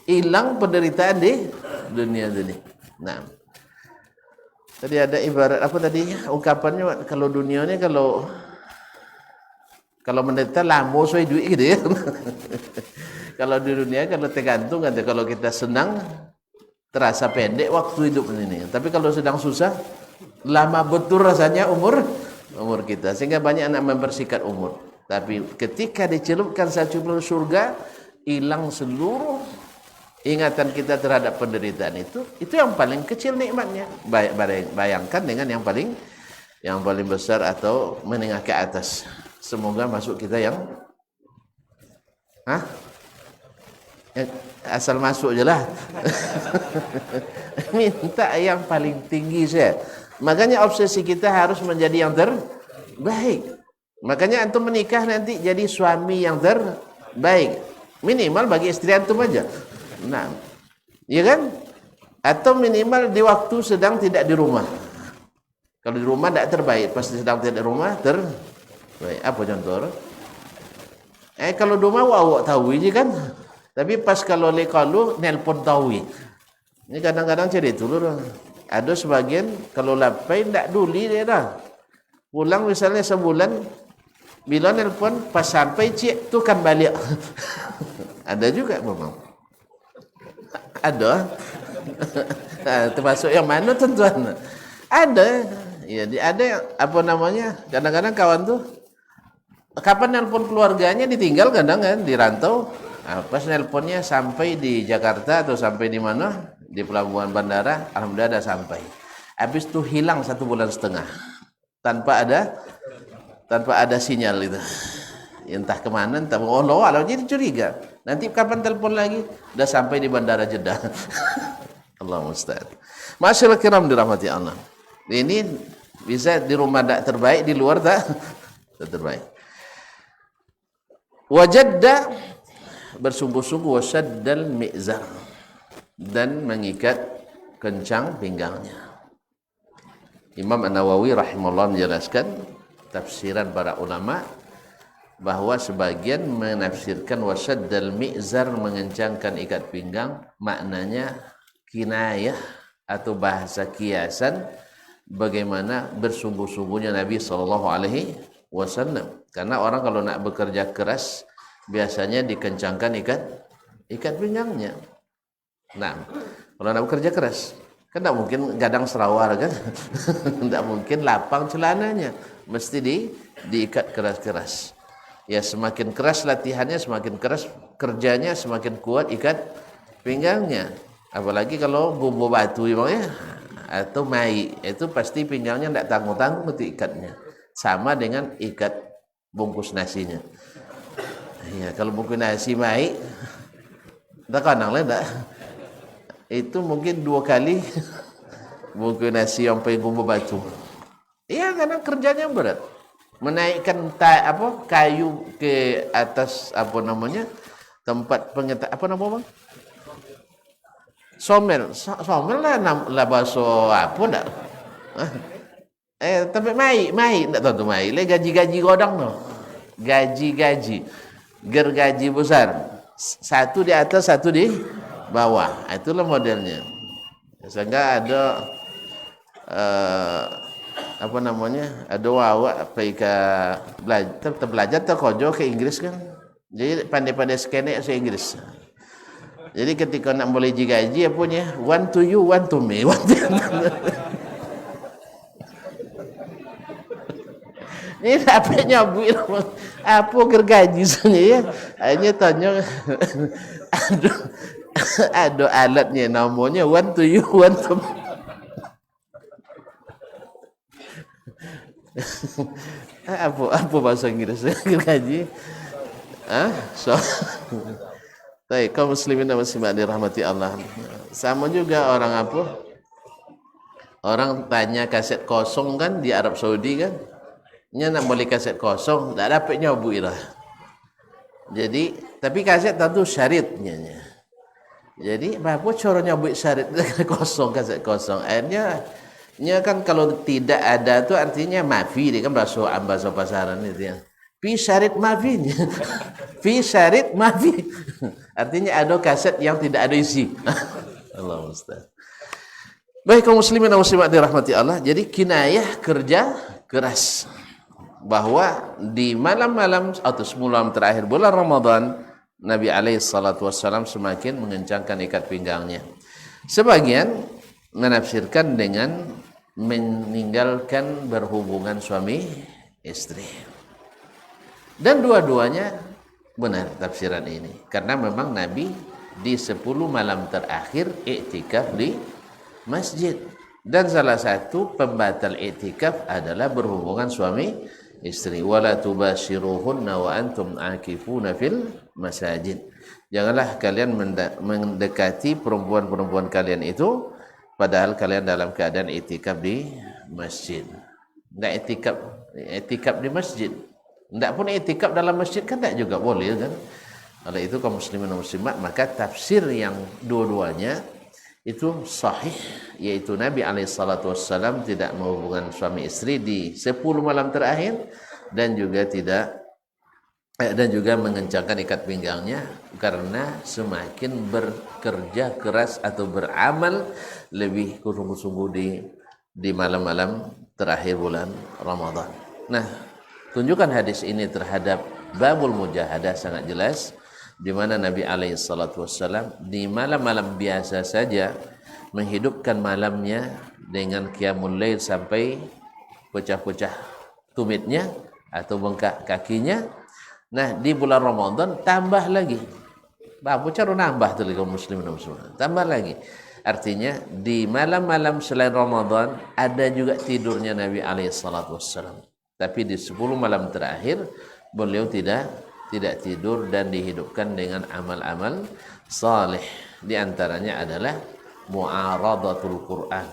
Hilang penderitaan di dunia ini. Nah, tadi ada ibarat apa tadi ungkapannya, kalau dunia ini kalau menderita lamo soal duit gitu ya. Kalau di dunia kalau tergantung kan, kalau kita senang terasa pendek waktu hidup ini. Tapi kalau sedang susah lama betul rasanya umur kita. Sehingga banyak anak mempersikat umur. Tapi ketika dicelupkan satu surga, hilang seluruh ingatan kita terhadap penderitaan itu yang paling kecil nikmatnya. Bayangkan dengan yang paling besar atau menengah ke atas. Semoga masuk kita yang asal masuk je lah. Minta yang paling tinggi saya. Makanya obsesi kita harus menjadi yang terbaik. Makanya antum menikah nanti jadi suami yang terbaik. Minimal bagi istri antum aja. Nah, ya kan? Atau minimal di waktu sedang tidak di rumah. Kalau di rumah tidak terbaik, pasti sedang tidak di rumah terbaik. Apa contoh? Kalau di rumah awak tahu je kan? Tapi pas kalau lekalu nelpon tahu. Ini kadang-kadang cerita dulu. Ada sebagian kalau lapai tidak duli dia dah. Pulang misalnya sebulan, bila nelpon pas sampai cik tu kan balik. Ada juga memang. Ada. Termasuk yang mana tuan-tuan? Ada. Ya, ada yang kadang-kadang kawan tuh kapan nelpon keluarganya ditinggal kadang kan di rantau. Pas nelponnya sampai di Jakarta atau sampai di mana di pelabuhan bandara, alhamdulillah dah sampai. Habis itu hilang 1,5 bulan tanpa ada sinyal itu. Entah kemana, entah Allah jadi curiga. Nanti kapan telepon lagi? Udah sampai di bandara Jeddah. Allah musta'an. Masyaallah kiram dirahmati Allah. Ini bisa di rumah tak terbaik, di luar tak terbaik. Wajadda bersungguh-sungguh wasyaddal mi'zar dan mengikat kencang pinggangnya. Imam An-Nawawi rahimahullah menjelaskan tafsiran para ulama bahwa sebagian menafsirkan wasyaddal mi'zar mengencangkan ikat pinggang, maknanya kinayah atau bahasa kiasan bagaimana bersungguh-sungguhnya Nabi SAW. Karena orang kalau nak bekerja keras biasanya dikencangkan ikat pinggangnya. Nah, kalau nak bekerja keras kan tidak mungkin gadang serawar kan. Tidak mungkin lapang celananya, mesti diikat keras-keras. Ya, semakin keras latihannya, semakin keras kerjanya, semakin kuat ikat pinggangnya. Apalagi kalau bumbu batu ya, atau mai, itu pasti pinggangnya tidak tanggung-tanggung itu ikatnya. Sama dengan ikat bungkus nasinya. Ya, kalau bungkus nasi mai, tak kanang lah tak. Itu mungkin 2 kali bungkus nasi yang pakai bumbu batu. Iya, karena kerjanya berat. Menaikkan kayu ke atas tempat pengetak bang? Somel lah bahasa apa ndak? Tapi mai ndak tahu tu mai. Le gaji godang tu. Gaji. Gergaji besar. Satu di atas, satu di bawah. Itulah modelnya. Sehingga ada apa namanya? Ada awak pergi ke belajar terkojo ke Inggris kan. Jadi pandai-pandai skenek bahasa Inggris. Jadi ketika nak boleh gaji apa punya? One to you, one to me. Ini apa nyabuin apa gergaji sebenarnya ya? Hanya tanya ada alatnya namanya one to you, one to me. apa bahasa Inggris gergaji? Baik, kaum muslimin dan muslimat dirahmati Allah. Sama juga orang apa? Orang tanya kaset kosong kan di Arab Saudi kan? Nya nak boleh kaset kosong, tak dapat nyobu lah. Jadi, tapi kaset tentu syaritnya. Jadi, apa cara nyobu syarit kosong kaset kosong? Akhirnya, nya kan kalau tidak ada tu artinya mafi, dia kan bahasa pasaran itu ya. Fi syarit mafi. Fi syarit mafi. Artinya ada kaset yang tidak ada isi. Allah musta'an. Baik kaum muslimin dan muslimat dirahmati Allah. Jadi kinayah kerja keras. Bahwa di malam-malam atau malam terakhir bulan Ramadan, Nabi alaihi salatu wassalam semakin mengencangkan ikat pinggangnya. Sebagian menafsirkan dengan meninggalkan berhubungan suami istri. Dan dua-duanya benar tafsiran ini. Karena memang Nabi di 10 malam terakhir iktikaf di masjid. Dan salah satu pembatal iktikaf adalah berhubungan suami istri. Wala tubashiruhunna wa antum akifuna fil masajid. Janganlah kalian mendekati perempuan-perempuan kalian itu padahal kalian dalam keadaan iktikaf di masjid. Tidak iktikaf di masjid. Tidak pun iktikaf dalam masjid kan tak juga boleh kan. Oleh itu kaum muslimin dan muslimat, maka tafsir yang dua-duanya itu sahih, yaitu Nabi alaihissalatu wassalam tidak menghubungkan suami istri di 10 malam terakhir dan juga mengencangkan ikat pinggangnya karena semakin bekerja keras atau beramal lebih sungguh-sungguh di malam-malam terakhir bulan Ramadan. Nah, tunjukkan hadis ini terhadap babul mujahadah sangat jelas, di mana Nabi alaihissalatu wassalam di malam-malam biasa saja menghidupkan malamnya dengan qiyamul lail sampai pecah-pecah tumitnya atau bengkak kakinya. Nah, di bulan Ramadan tambah lagi. Apa cara nambah tu kaum muslimin dan muslimat? Tambah lagi. Artinya di malam-malam selain Ramadan ada juga tidurnya Nabi alaihissalatu wassalam. Tapi di 10 malam terakhir beliau tidak tidur dan dihidupkan dengan amal-amal saleh. Di antaranya adalah mu'aradatul Quran,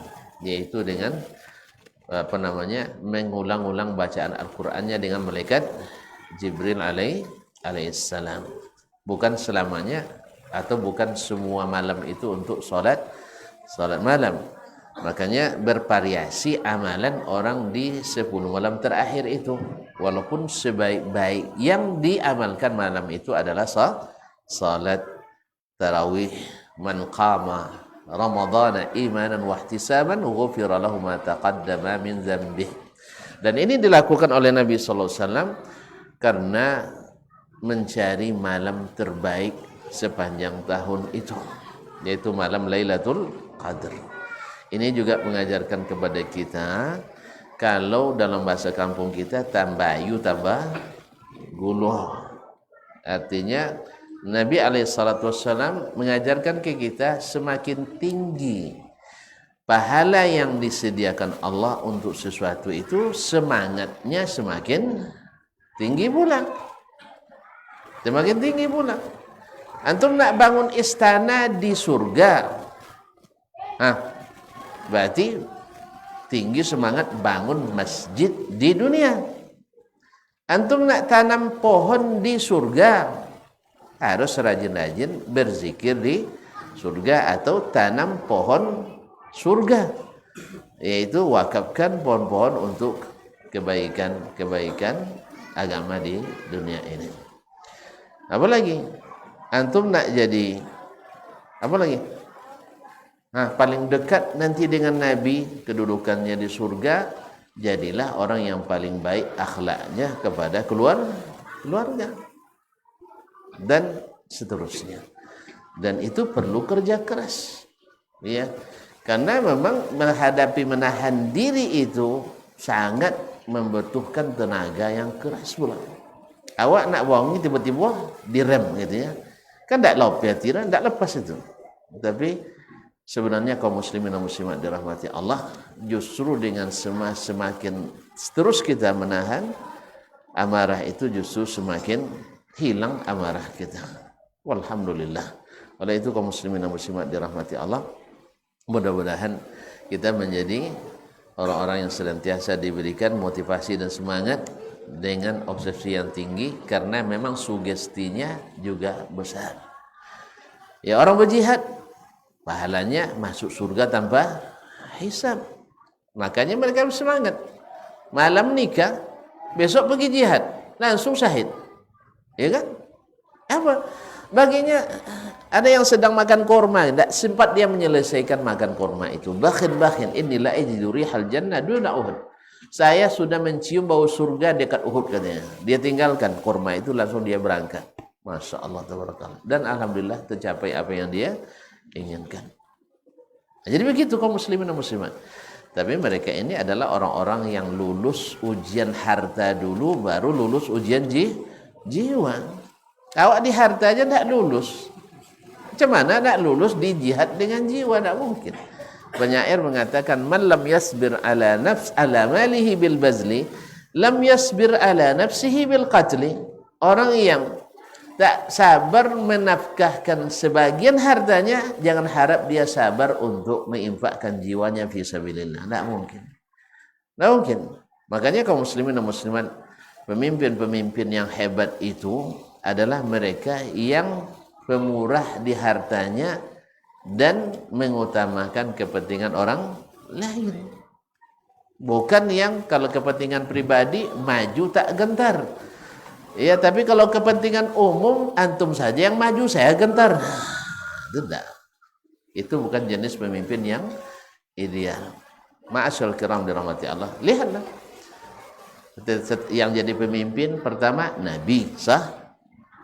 yaitu dengan mengulang-ulang bacaan Al-Qur'annya dengan malaikat Jibril alaihissalam. Bukan selamanya atau bukan semua malam itu untuk salat malam. Makanya bervariasi amalan orang di 10 malam terakhir itu. Walaupun sebaik-baik yang diamalkan malam itu adalah salat tarawih. Man qama ramadhana imanan wa ihtisaban ghufira lahu ma taqaddama min dzambih. Dan ini dilakukan oleh Nabi sallallahu alaihi wasallam karena mencari malam terbaik sepanjang tahun itu, yaitu malam Lailatul Qadar. Ini juga mengajarkan kepada kita, kalau dalam bahasa kampung kita tambayu tambah guluh. Artinya Nabi alaihissalam mengajarkan ke kita semakin tinggi pahala yang disediakan Allah untuk sesuatu itu, semangatnya semakin tinggi pula. Semakin tinggi pula. Antum nak bangun istana di surga, berarti tinggi semangat bangun masjid di dunia. Antum nak tanam pohon di surga, harus rajin-rajin berzikir di surga atau tanam pohon surga, yaitu wakafkan pohon-pohon untuk kebaikan agama di dunia ini. Apalagi antum nak jadi apa lagi? Paling dekat nanti dengan Nabi, kedudukannya di surga, jadilah orang yang paling baik akhlaknya kepada keluarga dan seterusnya. Dan itu perlu kerja keras, ya, karena memang menahan diri itu sangat membutuhkan tenaga yang keras pula. Awak nak buang tiba-tiba direm gitu ya, kan tak lopet, tak lepas itu. Tapi sebenarnya kaum muslimin dan muslimat dirahmati Allah, justru dengan semakin terus kita menahan amarah itu, justru semakin hilang amarah kita. Walhamdulillah. Oleh itu kaum muslimin dan muslimat dirahmati Allah, mudah-mudahan kita menjadi orang-orang yang senantiasa diberikan motivasi dan semangat dengan obsesi yang tinggi, karena memang sugestinya juga besar. Ya, orang berjihad pahalanya masuk surga tanpa hisab. Makanya mereka bersemangat. Malam nikah, besok pergi jihad, langsung syahid. Ya kan? Apa? Baginya ada yang sedang makan korma, tidak sempat dia menyelesaikan makan korma itu. Bakhin, inilah ajidu rihal jannah duna Uhud. Saya sudah mencium bau surga dekat Uhud katanya. Dia tinggalkan korma itu, langsung dia berangkat. Masya Allah, tabarakallah. Dan alhamdulillah tercapai apa yang dia inginkan. Jadi begitu kaum muslimin dan muslimat. Tapi mereka ini adalah orang-orang yang lulus ujian harta dulu, baru lulus ujian jiwa. Awak di harta aja tidak lulus, macam mana nak lulus di jihad dengan jiwa? Tidak mungkin. Penyair mengatakan, man lam yasbir ala malihi bil bazli, lam yasbir ala nafsihi bil qatli. Orang yang tak sabar menafkahkan sebagian hartanya, jangan harap dia sabar untuk menginfakkan jiwanya fi sabilillah. Tidak mungkin. Tidak mungkin. Makanya kaum muslimin dan muslimat, pemimpin-pemimpin yang hebat itu adalah mereka yang pemurah di hartanya dan mengutamakan kepentingan orang lain. Bukan yang kalau kepentingan pribadi maju tak gentar. Ya, tapi kalau kepentingan umum antum saja yang maju, saya gentar. Tidak. Itu bukan jenis pemimpin yang ideal. Ma'asyal kiram dirahmati Allah. Lihatlah. Yang jadi pemimpin pertama Nabi, sah.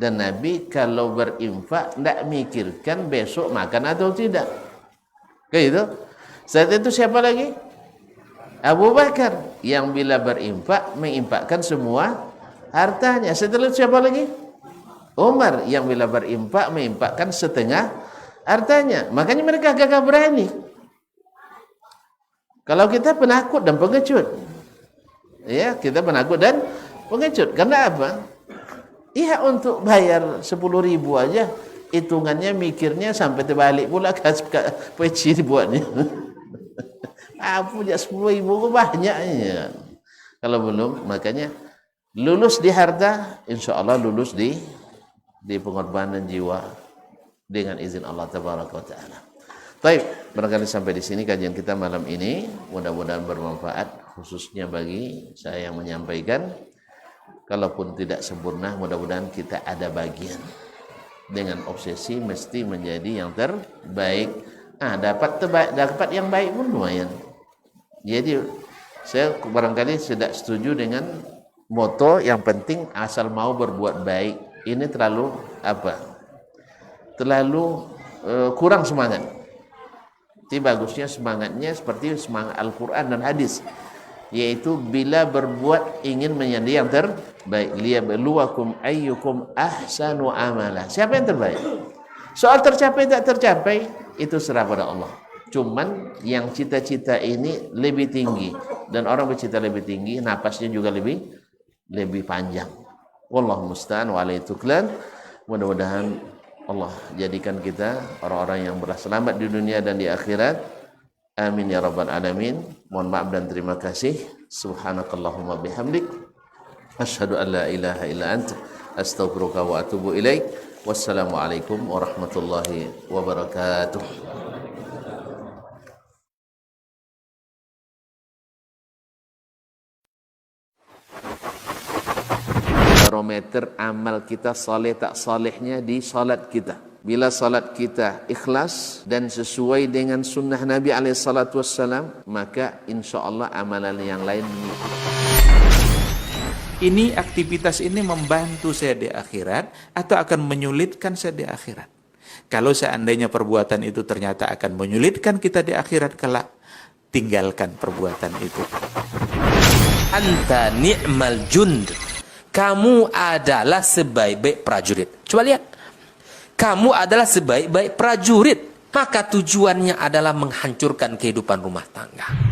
Dan Nabi kalau berinfak tidak mikirkan besok makan atau tidak. Kayak itu. Saat itu siapa lagi? Abu Bakar, yang bila berinfak menginfakkan semua hartanya. Setelah itu siapa lagi? Umar, yang bila berinfak menginfakkan setengah hartanya. Makanya mereka gagah berani. Kalau kita penakut dan pengecut, ya, kita penakut dan pengecut. Karena apa? Iya, untuk bayar 10.000 aja hitungannya mikirnya sampai terbalik pula peci dibuatnya. Punya 10.000 banyaknya. Kalau belum, makanya lulus di harta, insya Allah lulus di pengorbanan jiwa dengan izin Allah Tabaraka wa Ta'ala. Baik, barangkali sampai di sini kajian kita malam ini. Mudah-mudahan bermanfaat, khususnya bagi saya yang menyampaikan. Kalaupun tidak sempurna, mudah-mudahan kita ada bagian. Dengan obsesi mesti menjadi yang terbaik. Dapat yang baik pun lumayan. Jadi saya barangkali tidak setuju dengan moto yang penting asal mau berbuat baik. Ini terlalu apa? Terlalu kurang semangat. Jadi bagusnya semangatnya seperti semangat Al-Quran dan hadis, yaitu bila berbuat ingin menjadi yang terbaik. Liyabluwakum ayyukum ahsanu amala. Siapa yang terbaik? Soal tercapai tak tercapai itu serah pada Allah. Cuman yang cita-cita ini lebih tinggi, dan orang bercita lebih tinggi, napasnya juga lebih panjang. Wallahu musta'an wa alaihi tuklan. Mudah-mudahan Allah jadikan kita orang-orang yang berselamat di dunia dan di akhirat. Amin ya rabbal alamin. Mohon maaf dan terima kasih. Subhanakallahumma bihamdik, asyhadu an la ilaha illa anta, astaghfiruka wa atubu ilaik. Wassalamualaikum warahmatullahi wabarakatuh. Barometer amal kita saleh tak salehnya di salat kita. Bila salat kita ikhlas dan sesuai dengan sunnah Nabi SAW, maka insya Allah amalan yang lain mengikuti. Ini aktivitas ini membantu saya di akhirat atau akan menyulitkan saya di akhirat? Kalau seandainya perbuatan itu ternyata akan menyulitkan kita di akhirat kelak, tinggalkan perbuatan itu. Anta ni'mal jund. Kamu adalah sebaik-baik prajurit. Coba lihat. Kamu adalah sebaik-baik prajurit. Maka tujuannya adalah menghancurkan kehidupan rumah tangga.